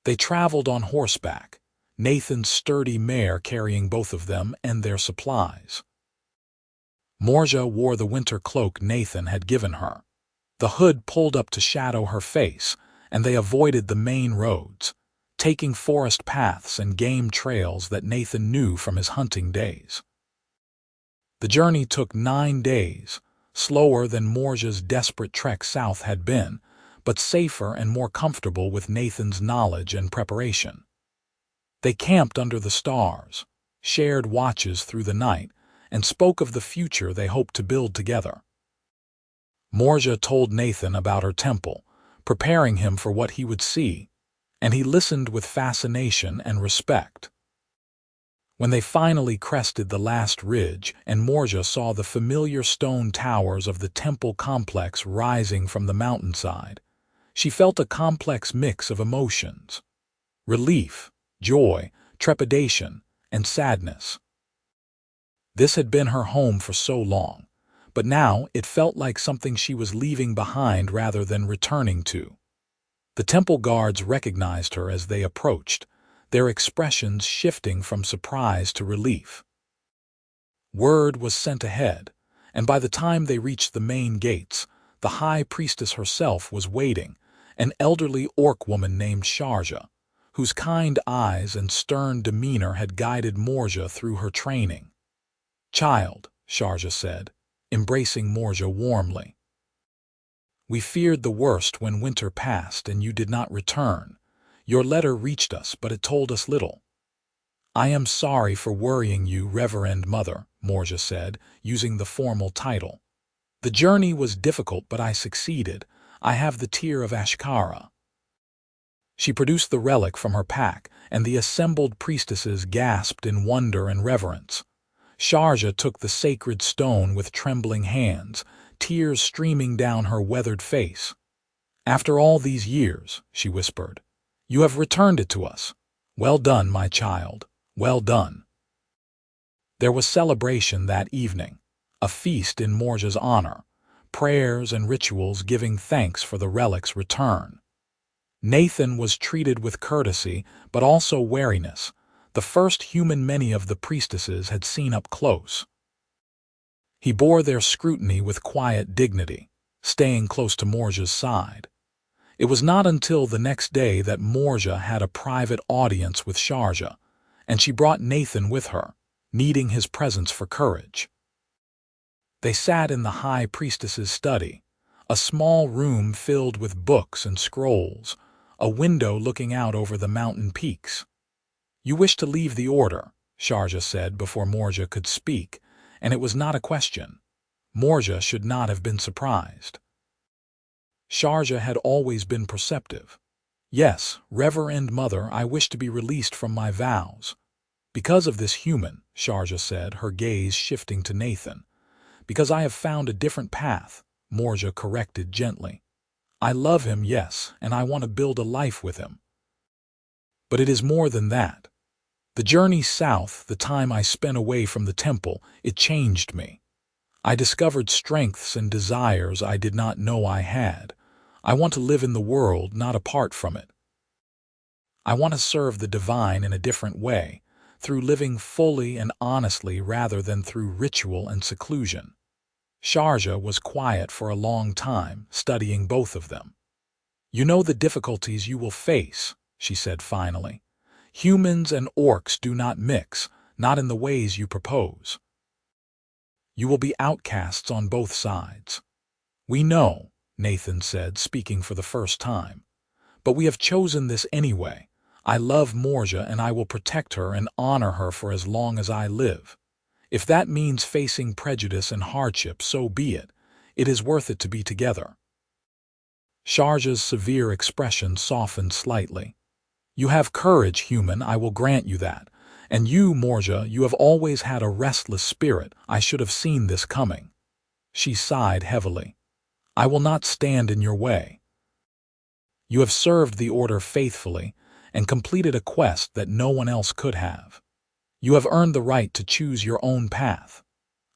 They traveled on horseback, Nathan's sturdy mare carrying both of them and their supplies. Morzha wore the winter cloak Nathan had given her. The hood pulled up to shadow her face, and they avoided the main roads, taking forest paths and game trails that Nathan knew from his hunting days. The journey took 9 days, slower than Morzha's desperate trek south had been, but safer and more comfortable with Nathan's knowledge and preparation. They camped under the stars, shared watches through the night, and spoke of the future they hoped to build together. Morzha told Nathan about her temple, preparing him for what he would see, and he listened with fascination and respect. When they finally crested the last ridge and Morzha saw the familiar stone towers of the temple complex rising from the mountainside, she felt a complex mix of emotions: relief, joy, trepidation, and sadness. This had been her home for so long, but now it felt like something she was leaving behind rather than returning to. The temple guards recognized her as they approached, their expressions shifting from surprise to relief. Word was sent ahead, and by the time they reached the main gates, the high priestess herself was waiting, an elderly orc woman named Sharja, whose kind eyes and stern demeanor had guided Morzha through her training. "Child," Sharja said, embracing Morzha warmly. "We feared the worst when winter passed and you did not return. Your letter reached us, but it told us little." "I am sorry for worrying you, Reverend Mother," Morzha said, using the formal title. "The journey was difficult, but I succeeded. I have the tear of Ashkara." She produced the relic from her pack, and the assembled priestesses gasped in wonder and reverence. Morzha took the sacred stone with trembling hands, tears streaming down her weathered face. "After all these years," she whispered, "you have returned it to us. Well done, my child, well done." There was celebration that evening, a feast in Morzha's honor, prayers and rituals giving thanks for the relic's return. Nathan was treated with courtesy, but also wariness, the first human many of the priestesses had seen up close. He bore their scrutiny with quiet dignity, staying close to Morzha's side. It was not until the next day that Morzha had a private audience with Morzha, and she brought Nathan with her, needing his presence for courage. They sat in the high priestess's study, a small room filled with books and scrolls, a window looking out over the mountain peaks. "You wish to leave the order," Morzha said before Morzha could speak, and it was not a question. Morzha should not have been surprised. Morzha had always been perceptive. "Yes, Reverend Mother, I wish to be released from my vows." "Because of this human," Morzha said, her gaze shifting to Nathan. "Because I have found a different path," Morzha corrected gently. "I love him, yes, and I want to build a life with him. But it is more than that. The journey south, the time I spent away from the temple, it changed me. I discovered strengths and desires I did not know I had. I want to live in the world, not apart from it. I want to serve the divine in a different way, through living fully and honestly rather than through ritual and seclusion." Morzha was quiet for a long time, studying both of them. "You know the difficulties you will face," she said finally. "Humans and orcs do not mix, not in the ways you propose. You will be outcasts on both sides." "We know," Nathan said, speaking for the first time. "But we have chosen this anyway. I love Morzha and I will protect her and honor her for as long as I live. If that means facing prejudice and hardship, so be it. It is worth it to be together." Morzha's severe expression softened slightly. "You have courage, human, I will grant you that. And you, Morzha, you have always had a restless spirit. I should have seen this coming." She sighed heavily. "I will not stand in your way. You have served the order faithfully and completed a quest that no one else could have. You have earned the right to choose your own path.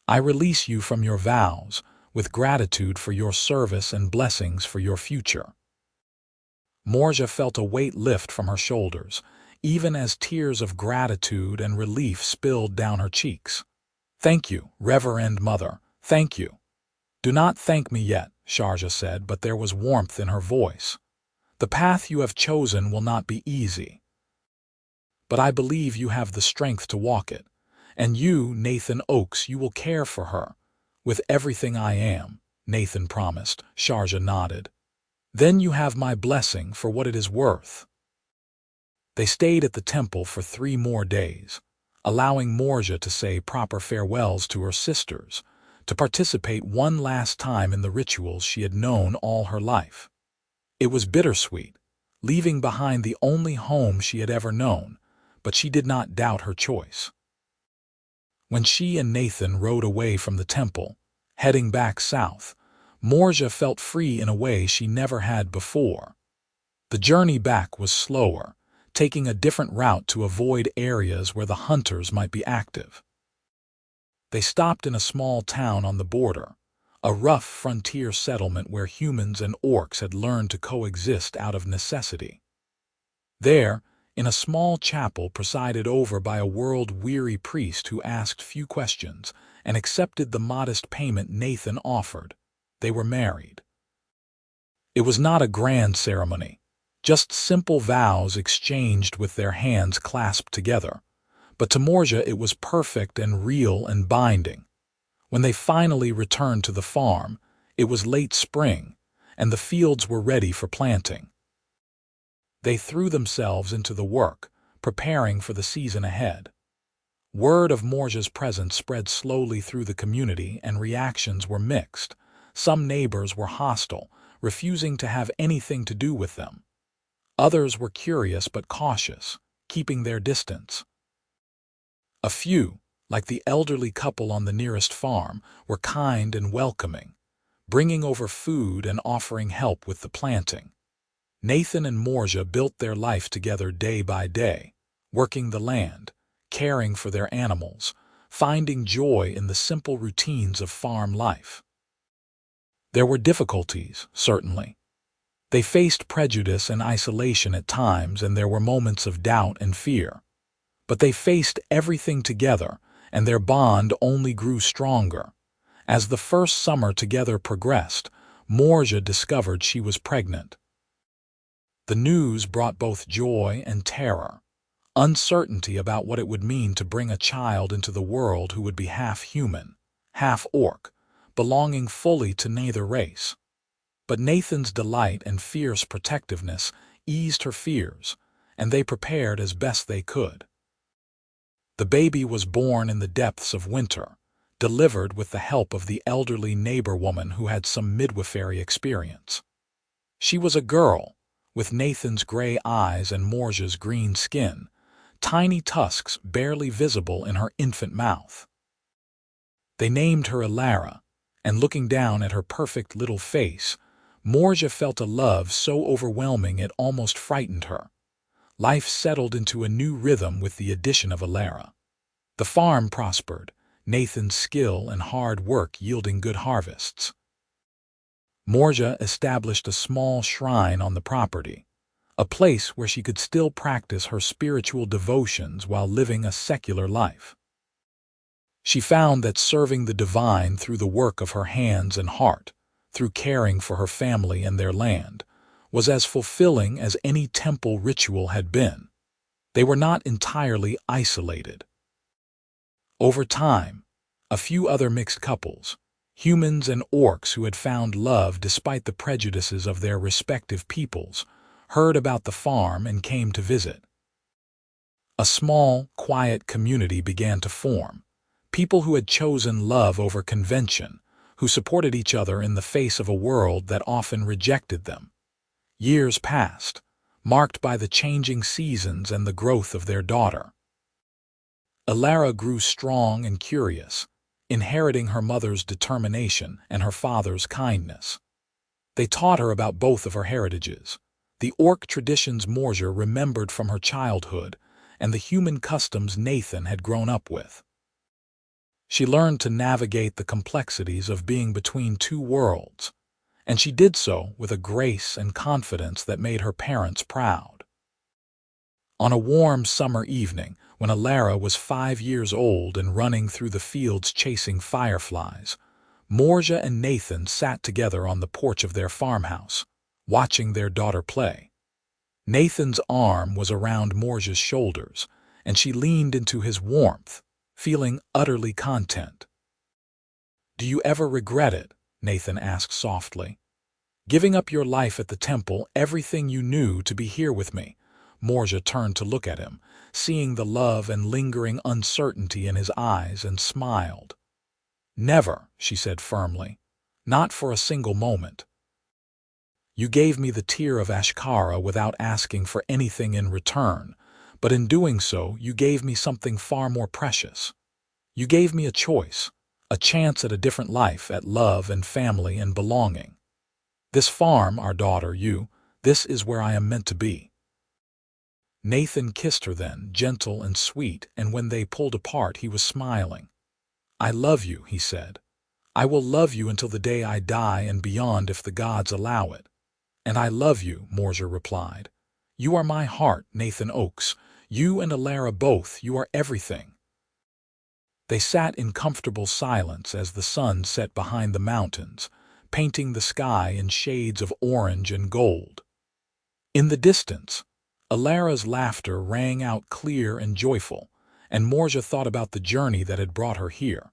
I release you from your vows, with gratitude for your service and blessings for your future." Morzha felt a weight lift from her shoulders, even as tears of gratitude and relief spilled down her cheeks. "Thank you, Reverend Mother, thank you." "Do not thank me yet," Morzha said, but there was warmth in her voice. "The path you have chosen will not be easy. But I believe you have the strength to walk it. And you, Nathan Oakes, you will care for her. With everything I am," Nathan promised. Morzha nodded. "Then you have my blessing for what it is worth." They stayed at the temple for 3 more days, allowing Morzha to say proper farewells to her sisters, to participate one last time in the rituals she had known all her life. It was bittersweet, leaving behind the only home she had ever known, but she did not doubt her choice. When she and Nathan rode away from the temple, heading back south, Morzha felt free in a way she never had before. The journey back was slower, taking a different route to avoid areas where the hunters might be active. They stopped in a small town on the border, a rough frontier settlement where humans and orcs had learned to coexist out of necessity. There, in a small chapel presided over by a world-weary priest who asked few questions and accepted the modest payment Nathan offered, they were married. It was not a grand ceremony, just simple vows exchanged with their hands clasped together, but to Morzha it was perfect and real and binding. When they finally returned to the farm, it was late spring, and the fields were ready for planting. They threw themselves into the work, preparing for the season ahead. Word of Morzha's presence spread slowly through the community and reactions were mixed. Some neighbors were hostile, refusing to have anything to do with them. Others were curious but cautious, keeping their distance. A few, like the elderly couple on the nearest farm, were kind and welcoming, bringing over food and offering help with the planting. Nathan and Morzha built their life together day by day, working the land, caring for their animals, finding joy in the simple routines of farm life. There were difficulties, certainly. They faced prejudice and isolation at times, and there were moments of doubt and fear. But they faced everything together, and their bond only grew stronger. As the first summer together progressed, Morzha discovered she was pregnant. The news brought both joy and terror, uncertainty about what it would mean to bring a child into the world who would be half human, half orc, belonging fully to neither race. But Nathan's delight and fierce protectiveness eased her fears, and they prepared as best they could. The baby was born in the depths of winter, delivered with the help of the elderly neighbor woman who had some midwifery experience. She was a girl, with Nathan's gray eyes and Morzha's green skin, tiny tusks barely visible in her infant mouth. They named her Alara, and looking down at her perfect little face, Morzha felt a love so overwhelming it almost frightened her. Life settled into a new rhythm with the addition of Alara. The farm prospered, Nathan's skill and hard work yielding good harvests. Morzha established a small shrine on the property, a place where she could still practice her spiritual devotions while living a secular life. She found that serving the divine through the work of her hands and heart, through caring for her family and their land, was as fulfilling as any temple ritual had been. They were not entirely isolated. Over time, a few other mixed couples, humans and orcs who had found love despite the prejudices of their respective peoples, heard about the farm and came to visit. A small, quiet community began to form, people who had chosen love over convention, who supported each other in the face of a world that often rejected them. Years passed, marked by the changing seasons and the growth of their daughter. Alara grew strong and curious, inheriting her mother's determination and her father's kindness. They taught her about both of her heritages, the orc traditions Morzha remembered from her childhood, and the human customs Nathan had grown up with. She learned to navigate the complexities of being between two worlds, and she did so with a grace and confidence that made her parents proud. On a warm summer evening, when Alara was 5 years old and running through the fields chasing fireflies, Morzha and Nathan sat together on the porch of their farmhouse, watching their daughter play. Nathan's arm was around Morzha's shoulders, and she leaned into his warmth, feeling utterly content. "Do you ever regret it?" Nathan asked softly. "Giving up your life at the temple, everything you knew to be here with me?" Morzha turned to look at him, seeing the love and lingering uncertainty in his eyes, and smiled. "Never," she said firmly. "Not for a single moment. You gave me the tear of Ashkara without asking for anything in return, but in doing so, you gave me something far more precious. You gave me a choice, a chance at a different life, at love and family and belonging. This farm, our daughter, this is where I am meant to be." Nathan kissed her then, gentle and sweet, and when they pulled apart, he was smiling. "I love you," he said. "I will love you until the day I die and beyond if the gods allow it." "And I love you," Morzha replied. "You are my heart, Nathan Oakes. You and Alara both, you are everything." They sat in comfortable silence as the sun set behind the mountains, painting the sky in shades of orange and gold. In the distance, Alara's laughter rang out clear and joyful, and Morzha thought about the journey that had brought her here.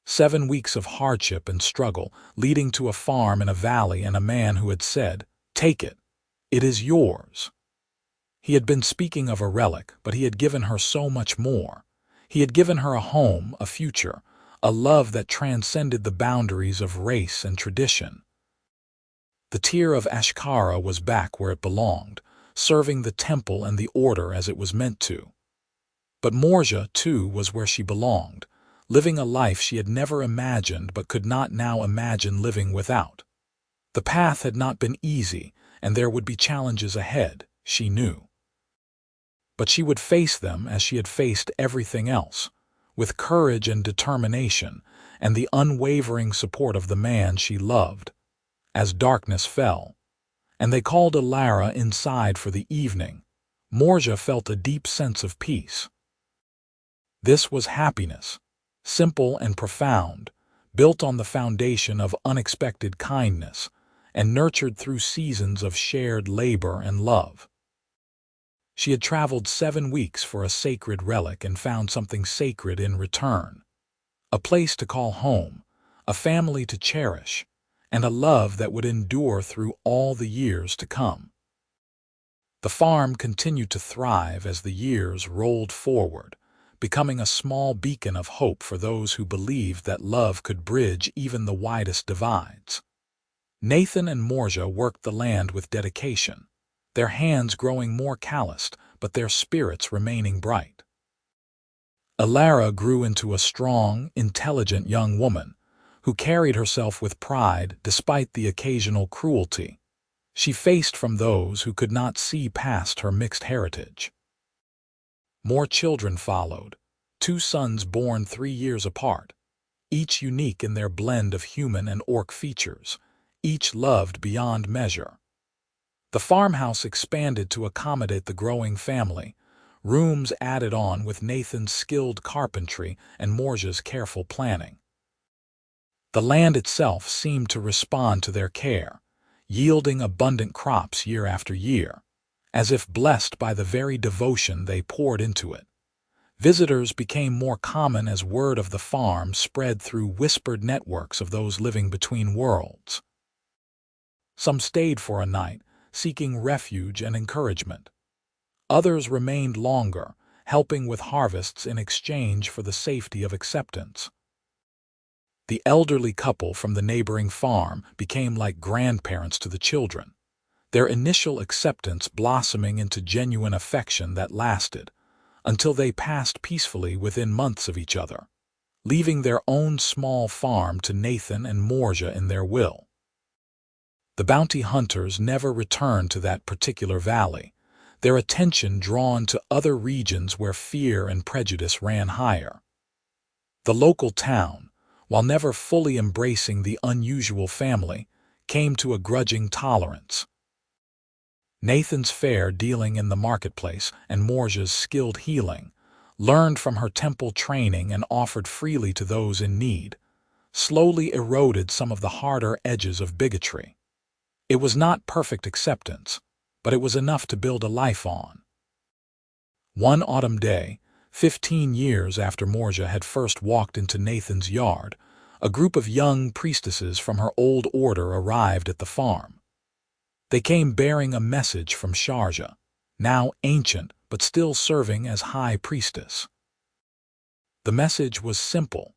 7 weeks of hardship and struggle, leading to a farm in a valley and a man who had said, "Take it. It is yours." He had been speaking of a relic, but he had given her so much more. He had given her a home, a future, a love that transcended the boundaries of race and tradition. The tear of Ashkara was back where it belonged, serving the temple and the order as it was meant to. But Morzha, too, was where she belonged, living a life she had never imagined but could not now imagine living without. The path had not been easy, and there would be challenges ahead, she knew. But she would face them as she had faced everything else, with courage and determination, and the unwavering support of the man she loved. As darkness fell, and they called Alara inside for the evening, Morzha felt a deep sense of peace. This was happiness, simple and profound, built on the foundation of unexpected kindness, and nurtured through seasons of shared labor and love. She had traveled 7 weeks for a sacred relic and found something sacred in return. A place to call home, a family to cherish, and a love that would endure through all the years to come. The farm continued to thrive as the years rolled forward, becoming a small beacon of hope for those who believed that love could bridge even the widest divides. Nathan and Morzha worked the land with dedication, their hands growing more calloused, but their spirits remaining bright. Alara grew into a strong, intelligent young woman, who carried herself with pride despite the occasional cruelty she faced from those who could not see past her mixed heritage. More children followed, 2 sons born 3 years apart, each unique in their blend of human and orc features, each loved beyond measure. The farmhouse expanded to accommodate the growing family, rooms added on with Nathan's skilled carpentry and Morzha's careful planning. The land itself seemed to respond to their care, yielding abundant crops year after year, as if blessed by the very devotion they poured into it. Visitors became more common as word of the farm spread through whispered networks of those living between worlds. Some stayed for a night, seeking refuge and encouragement. Others remained longer, helping with harvests in exchange for the safety of acceptance. The elderly couple from the neighboring farm became like grandparents to the children, their initial acceptance blossoming into genuine affection that lasted, until they passed peacefully within months of each other, leaving their own small farm to Nathan and Morzha in their will. The bounty hunters never returned to that particular valley, their attention drawn to other regions where fear and prejudice ran higher. The local town, while never fully embracing the unusual family, came to a grudging tolerance. Nathan's fair dealing in the marketplace and Morzha's skilled healing, learned from her temple training and offered freely to those in need, slowly eroded some of the harder edges of bigotry. It was not perfect acceptance, but it was enough to build a life on. One autumn day, 15 years after Morzha had first walked into Nathan's yard, a group of young priestesses from her old order arrived at the farm. They came bearing a message from Sharja, now ancient but still serving as high priestess. The message was simple.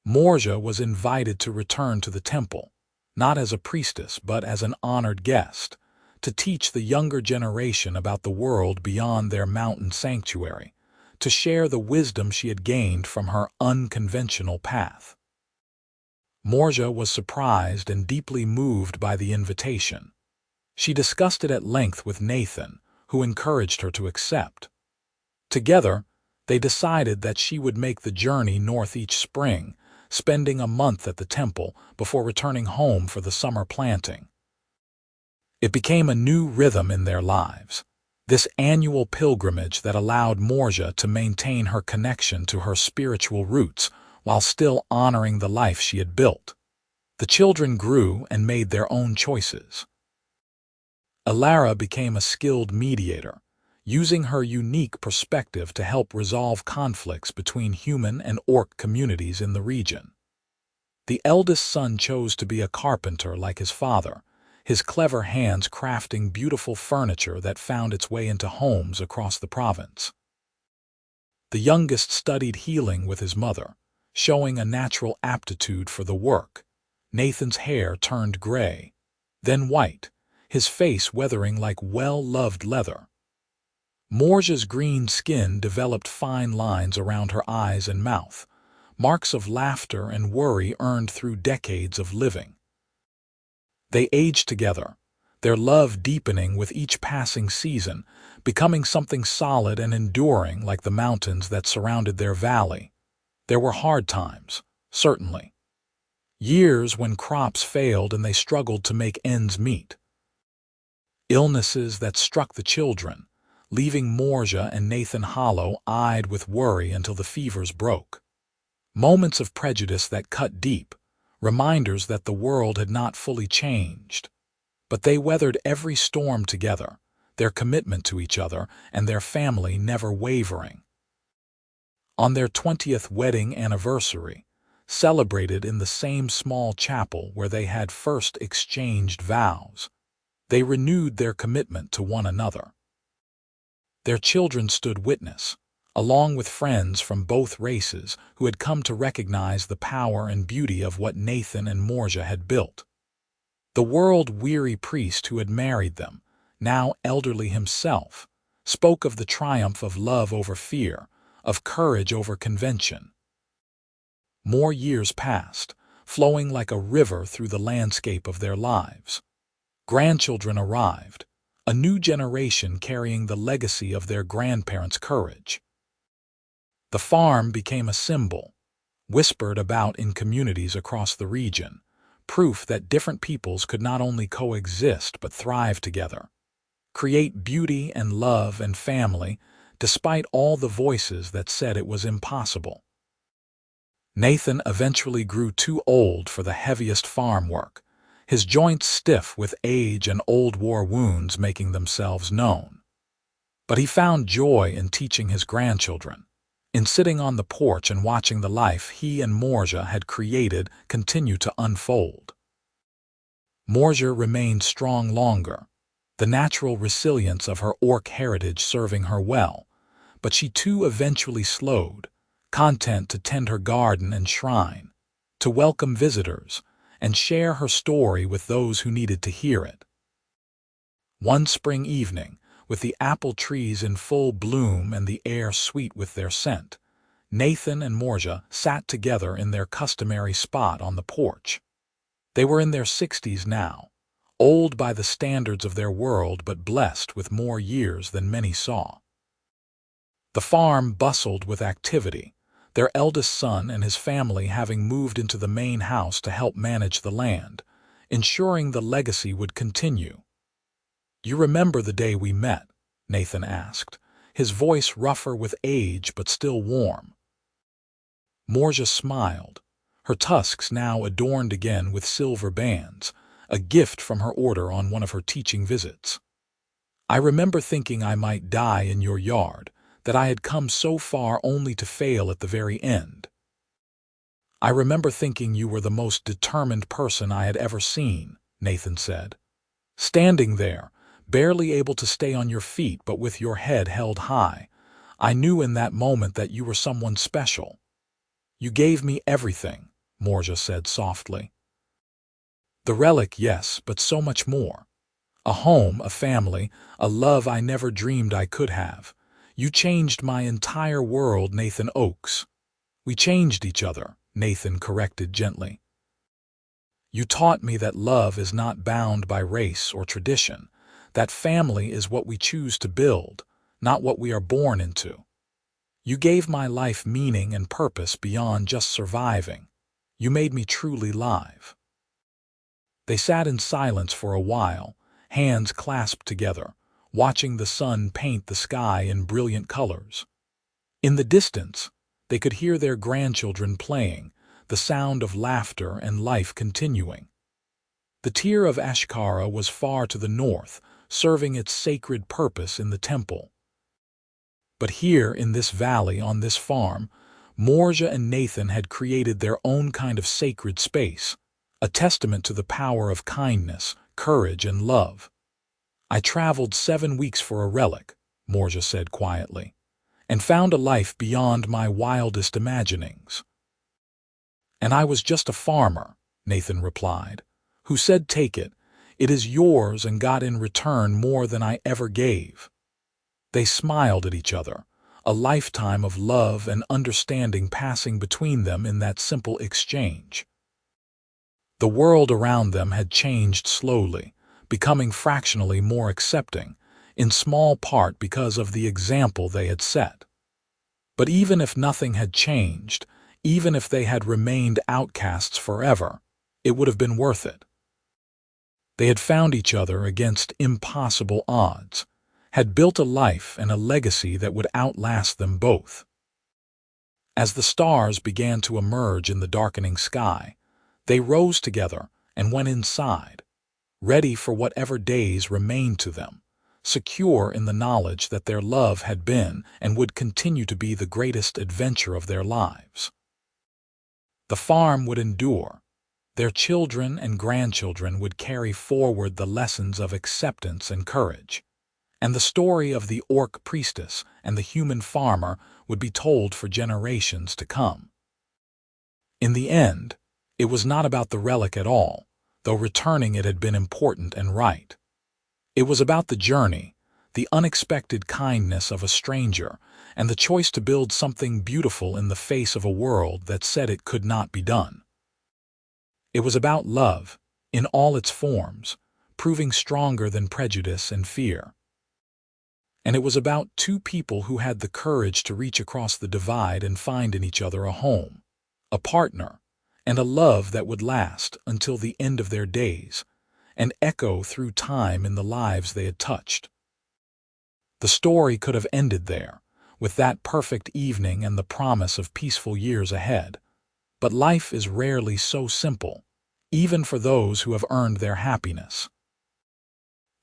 Morzha was invited to return to the temple, not as a priestess but as an honored guest, to teach the younger generation about the world beyond their mountain sanctuary, to share the wisdom she had gained from her unconventional path. Morzha was surprised and deeply moved by the invitation. She discussed it at length with Nathan, who encouraged her to accept. Together, they decided that she would make the journey north each spring, spending a month at the temple before returning home for the summer planting. It became a new rhythm in their lives, this annual pilgrimage that allowed Morzha to maintain her connection to her spiritual roots while still honoring the life she had built. The children grew and made their own choices. Alara became a skilled mediator, using her unique perspective to help resolve conflicts between human and orc communities in the region. The eldest son chose to be a carpenter like his father, his clever hands crafting beautiful furniture that found its way into homes across the province. The youngest studied healing with his mother, showing a natural aptitude for the work. Nathan's hair turned gray, then white, his face weathering like well-loved leather. Morzha's green skin developed fine lines around her eyes and mouth, marks of laughter and worry earned through decades of living. They aged together, their love deepening with each passing season, becoming something solid and enduring like the mountains that surrounded their valley. There were hard times, certainly. Years when crops failed and they struggled to make ends meet. Illnesses that struck the children, leaving Morzha and Nathan hollow-eyed with worry until the fevers broke. Moments of prejudice that cut deep, reminders that the world had not fully changed. But they weathered every storm together, their commitment to each other and their family never wavering. On their 20th wedding anniversary, celebrated in the same small chapel where they had first exchanged vows, they renewed their commitment to one another. Their children stood witness, along with friends from both races who had come to recognize the power and beauty of what Nathan and Morzha had built. The world-weary priest who had married them, now elderly himself, spoke of the triumph of love over fear, of courage over convention. More years passed, flowing like a river through the landscape of their lives. Grandchildren arrived, a new generation carrying the legacy of their grandparents' courage. The farm became a symbol, whispered about in communities across the region, proof that different peoples could not only coexist but thrive together, create beauty and love and family, despite all the voices that said it was impossible. Nathan eventually grew too old for the heaviest farm work, his joints stiff with age and old war wounds making themselves known. But he found joy in teaching his grandchildren, in sitting on the porch and watching the life he and Morzha had created continue to unfold. Morzha remained strong longer, the natural resilience of her Orc heritage serving her well, but she too eventually slowed, content to tend her garden and shrine, to welcome visitors, and share her story with those who needed to hear it. One spring evening, with the apple trees in full bloom and the air sweet with their scent, Nathan and Morzha sat together in their customary spot on the porch. They were in their 60s now, old by the standards of their world but blessed with more years than many saw. The farm bustled with activity, their eldest son and his family having moved into the main house to help manage the land, ensuring the legacy would continue. "You remember the day we met?" Nathan asked, his voice rougher with age but still warm. Morzha smiled, her tusks now adorned again with silver bands, a gift from her order on one of her teaching visits. "I remember thinking I might die in your yard, that I had come so far only to fail at the very end. I remember thinking you were the most determined person I had ever seen," Nathan said. "Standing there, barely able to stay on your feet but with your head held high, I knew in that moment that you were someone special. You gave me everything," Morzha said softly. "The relic, yes, but so much more. A home, a family, a love I never dreamed I could have. You changed my entire world, Nathan Oakes." "We changed each other," Nathan corrected gently. "You taught me that love is not bound by race or tradition, that family is what we choose to build, not what we are born into. You gave my life meaning and purpose beyond just surviving. You made me truly live." They sat in silence for a while, hands clasped together, watching the sun paint the sky in brilliant colors. In the distance, they could hear their grandchildren playing, the sound of laughter and life continuing. The Tear of Ashkara was far to the north, serving its sacred purpose in the temple. But here, in this valley, on this farm, Morzha and Nathan had created their own kind of sacred space, a testament to the power of kindness, courage, and love. "I traveled 7 weeks for a relic," Morzha said quietly, "and found a life beyond my wildest imaginings." "And I was just a farmer," Nathan replied, "who said take it. It is yours and got in return more than I ever gave." They smiled at each other, a lifetime of love and understanding passing between them in that simple exchange. The world around them had changed slowly, becoming fractionally more accepting, in small part because of the example they had set. But even if nothing had changed, even if they had remained outcasts forever, it would have been worth it. They had found each other against impossible odds, had built a life and a legacy that would outlast them both. As the stars began to emerge in the darkening sky, they rose together and went inside, ready for whatever days remained to them, secure in the knowledge that their love had been and would continue to be the greatest adventure of their lives. The farm would endure. Their children and grandchildren would carry forward the lessons of acceptance and courage, and the story of the Orc Priestess and the human farmer would be told for generations to come. In the end, it was not about the relic at all, though returning it had been important and right. It was about the journey, the unexpected kindness of a stranger, and the choice to build something beautiful in the face of a world that said it could not be done. It was about love, in all its forms, proving stronger than prejudice and fear. And it was about two people who had the courage to reach across the divide and find in each other a home, a partner, and a love that would last until the end of their days, and echo through time in the lives they had touched. The story could have ended there, with that perfect evening and the promise of peaceful years ahead. But life is rarely so simple, even for those who have earned their happiness.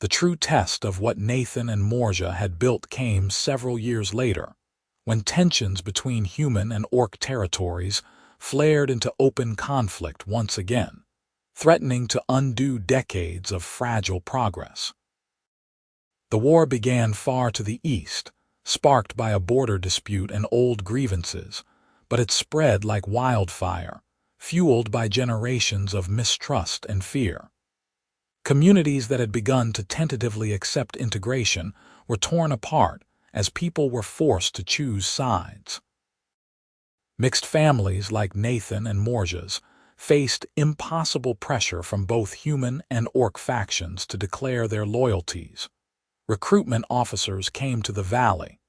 The true test of what Nathan and Morzha had built came several years later, when tensions between human and orc territories flared into open conflict once again, threatening to undo decades of fragile progress. The war began far to the east, sparked by a border dispute and old grievances, but it spread like wildfire, fueled by generations of mistrust and fear. Communities that had begun to tentatively accept integration were torn apart as people were forced to choose sides. Mixed families like Nathan and Morzha's faced impossible pressure from both human and orc factions to declare their loyalties. Recruitment officers came to the valley,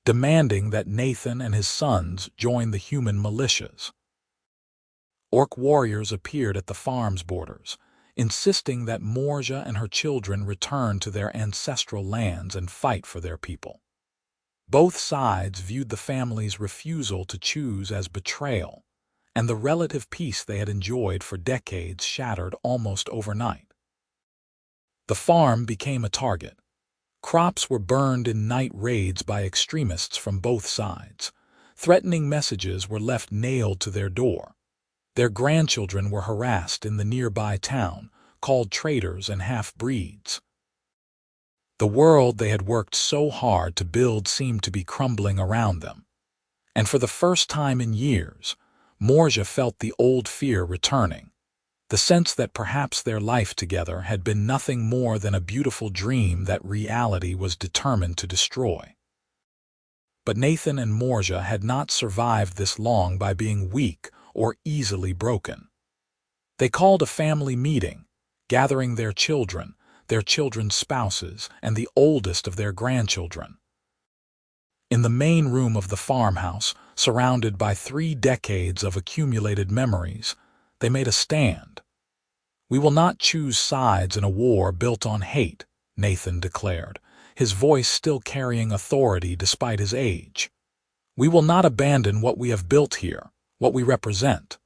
demanding that Nathan and his sons join the human militias. Orc warriors appeared at the farm's borders, insisting that Morzha and her children return to their ancestral lands and fight for their people. Both sides viewed the family's refusal to choose as betrayal, and the relative peace they had enjoyed for decades shattered almost overnight. The farm became a target. Crops were burned in night raids by extremists from both sides. Threatening messages were left nailed to their door. Their grandchildren were harassed in the nearby town, called traitors and half-breeds. The world they had worked so hard to build seemed to be crumbling around them. And for the first time in years, Morzha felt the old fear returning, the sense that perhaps their life together had been nothing more than a beautiful dream that reality was determined to destroy. But Nathan and Morzha had not survived this long by being weak or easily broken. They called a family meeting, gathering their children's spouses, and the oldest of their grandchildren. In the main room of the farmhouse, surrounded by 3 decades of accumulated memories, they made a stand. "We will not choose sides in a war built on hate," Nathan declared, his voice still carrying authority despite his age. "We will not abandon what we have built here, what we represent.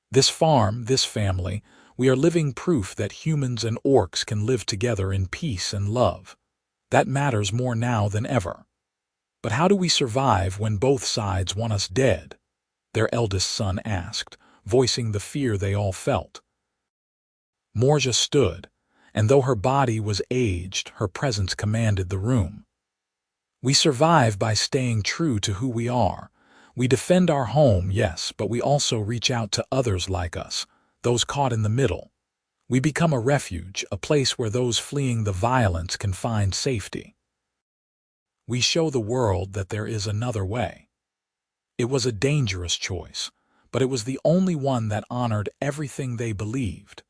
This farm, this family, we are living proof that humans and orcs can live together in peace and love. That matters more now than ever. But how do we survive when both sides want us dead?" their eldest son asked, voicing the fear they all felt. Morzha stood, and though her body was aged, her presence commanded the room. "We survive by staying true to who we are. We defend our home, yes, but we also reach out to others like us, those caught in the middle. We become a refuge, a place where those fleeing the violence can find safety. We show the world that there is another way. It was a dangerous choice, but it was the only one that honored everything they believed.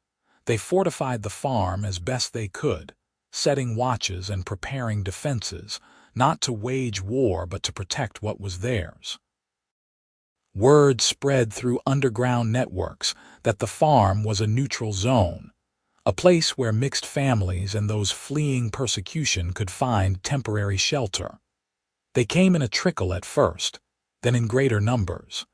They fortified the farm as best they could, setting watches and preparing defenses, not to wage war but to protect what was theirs. Word spread through underground networks that the farm was a neutral zone, a place where mixed families and those fleeing persecution could find temporary shelter. They came in a trickle at first, then in greater numbers.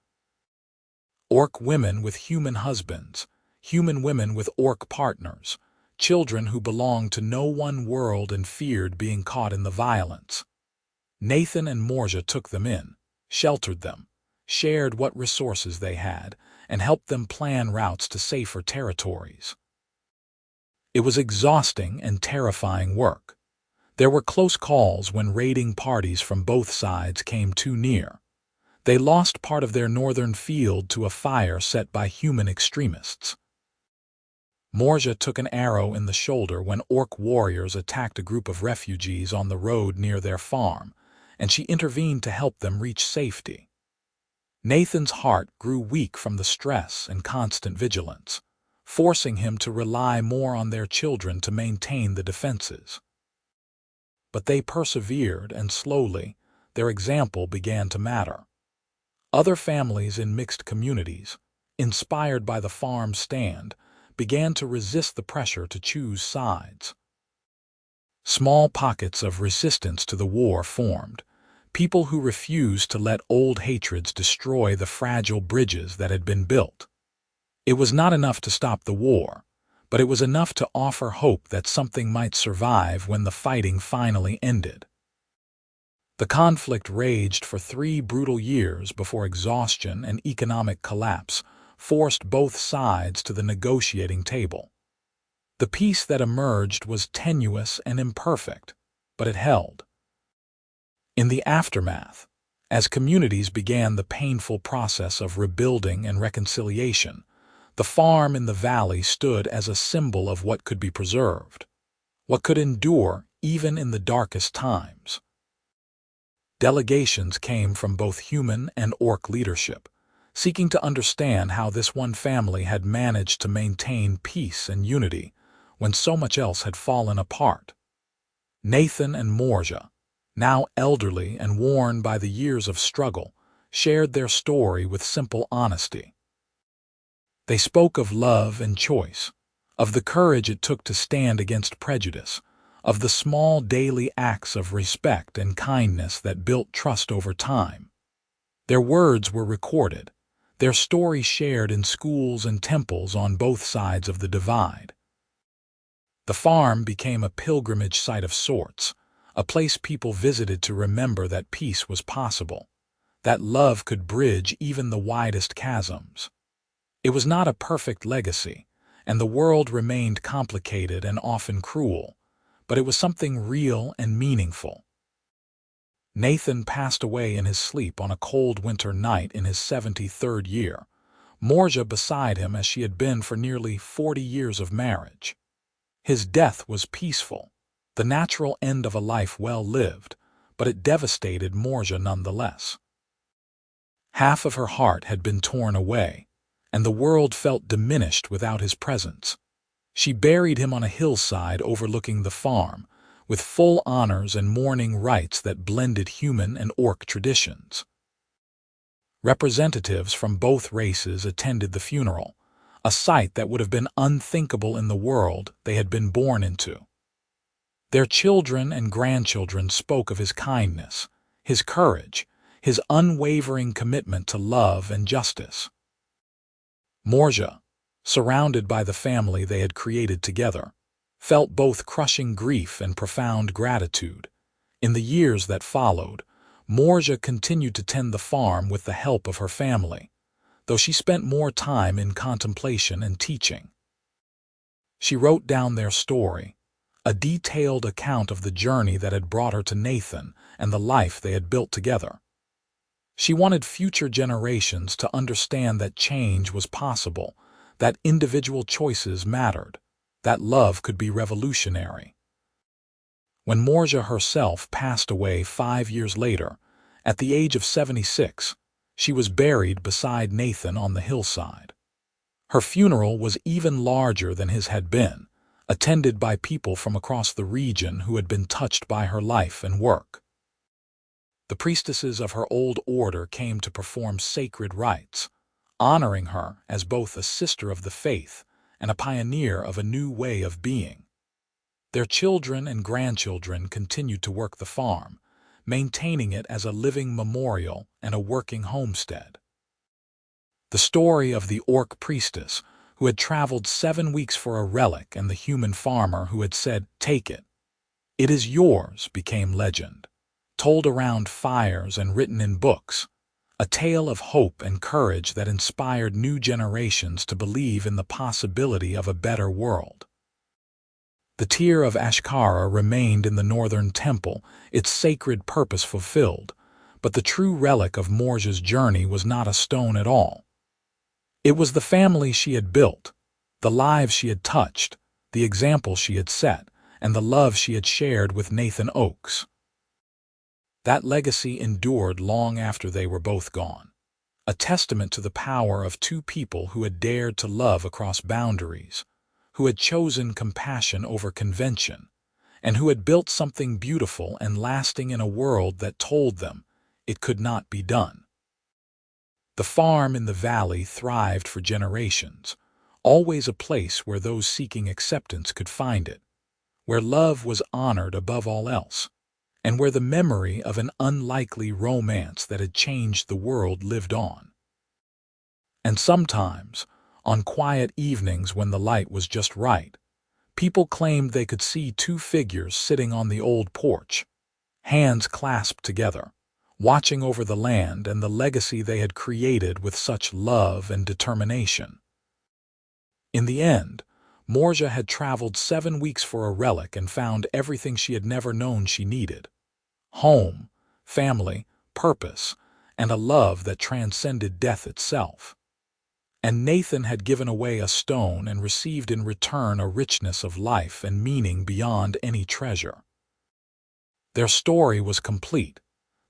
Orc women with human husbands, human women with orc partners, children who belonged to no one world and feared being caught in the violence. Nathan and Morzha took them in, sheltered them, shared what resources they had, and helped them plan routes to safer territories. It was exhausting and terrifying work. There were close calls when raiding parties from both sides came too near. They lost part of their northern field to a fire set by human extremists. Morzha took an arrow in the shoulder when orc warriors attacked a group of refugees on the road near their farm, and she intervened to help them reach safety. Nathan's heart grew weak from the stress and constant vigilance, forcing him to rely more on their children to maintain the defenses. But they persevered, and slowly, their example began to matter. Other families in mixed communities, inspired by the farm's stand, began to resist the pressure to choose sides. Small pockets of resistance to the war formed, people who refused to let old hatreds destroy the fragile bridges that had been built. It was not enough to stop the war, but it was enough to offer hope that something might survive when the fighting finally ended. The conflict raged for 3 brutal years before exhaustion and economic collapse forced both sides to the negotiating table. The peace that emerged was tenuous and imperfect, but it held. In the aftermath, as communities began the painful process of rebuilding and reconciliation, the farm in the valley stood as a symbol of what could be preserved, what could endure even in the darkest times. Delegations came from both human and orc leadership, seeking to understand how this one family had managed to maintain peace and unity when so much else had fallen apart. Nathan and Morzha, now elderly and worn by the years of struggle, shared their story with simple honesty. They spoke of love and choice, of the courage it took to stand against prejudice, of the small daily acts of respect and kindness that built trust over time. Their words were recorded, their story shared in schools and temples on both sides of the divide. The farm became a pilgrimage site of sorts, a place people visited to remember that peace was possible, that love could bridge even the widest chasms. It was not a perfect legacy, and the world remained complicated and often cruel, but it was something real and meaningful. Nathan passed away in his sleep on a cold winter night in his 73rd year, Morzha beside him as she had been for nearly 40 years of marriage. His death was peaceful, the natural end of a life well lived, but it devastated Morzha nonetheless. Half of her heart had been torn away, and the world felt diminished without his presence. She buried him on a hillside overlooking the farm, with full honors and mourning rites that blended human and orc traditions. Representatives from both races attended the funeral, a sight that would have been unthinkable in the world they had been born into. Their children and grandchildren spoke of his kindness, his courage, his unwavering commitment to love and justice. Morzha, surrounded by the family they had created together, felt both crushing grief and profound gratitude. In the years that followed, Morzha continued to tend the farm with the help of her family, though she spent more time in contemplation and teaching. She wrote down their story, a detailed account of the journey that had brought her to Nathan and the life they had built together. She wanted future generations to understand that change was possible, that individual choices mattered, that love could be revolutionary. When Morzha herself passed away 5 years later, at the age of 76, she was buried beside Nathan on the hillside. Her funeral was even larger than his had been, attended by people from across the region who had been touched by her life and work. The priestesses of her old order came to perform sacred rites, honoring her as both a sister of the faith and a pioneer of a new way of being. Their children and grandchildren continued to work the farm, maintaining it as a living memorial and a working homestead. The story of the Orc Priestess, who had traveled 7 weeks for a relic, and the human farmer who had said, "Take it. It is yours," became legend, told around fires and written in books, a tale of hope and courage that inspired new generations to believe in the possibility of a better world. The tear of Ashkara remained in the northern temple, its sacred purpose fulfilled, but the true relic of Morzha's journey was not a stone at all. It was the family she had built, the lives she had touched, the example she had set, and the love she had shared with Nathan Oakes. That legacy endured long after they were both gone, a testament to the power of two people who had dared to love across boundaries, who had chosen compassion over convention, and who had built something beautiful and lasting in a world that told them it could not be done. The farm in the valley thrived for generations, always a place where those seeking acceptance could find it, where love was honored above all else, and where the memory of an unlikely romance that had changed the world lived on. And sometimes, on quiet evenings when the light was just right, people claimed they could see two figures sitting on the old porch, hands clasped together, watching over the land and the legacy they had created with such love and determination. In the end, Morzha had traveled 7 weeks for a relic and found everything she had never known she needed: home, family, purpose, and a love that transcended death itself. And Nathan had given away a stone and received in return a richness of life and meaning beyond any treasure. Their story was complete,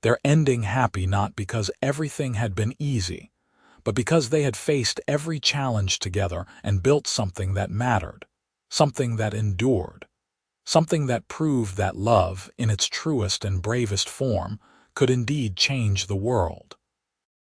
their ending happy, not because everything had been easy, but because they had faced every challenge together and built something that mattered, something that endured, something that proved that love, in its truest and bravest form, could indeed change the world.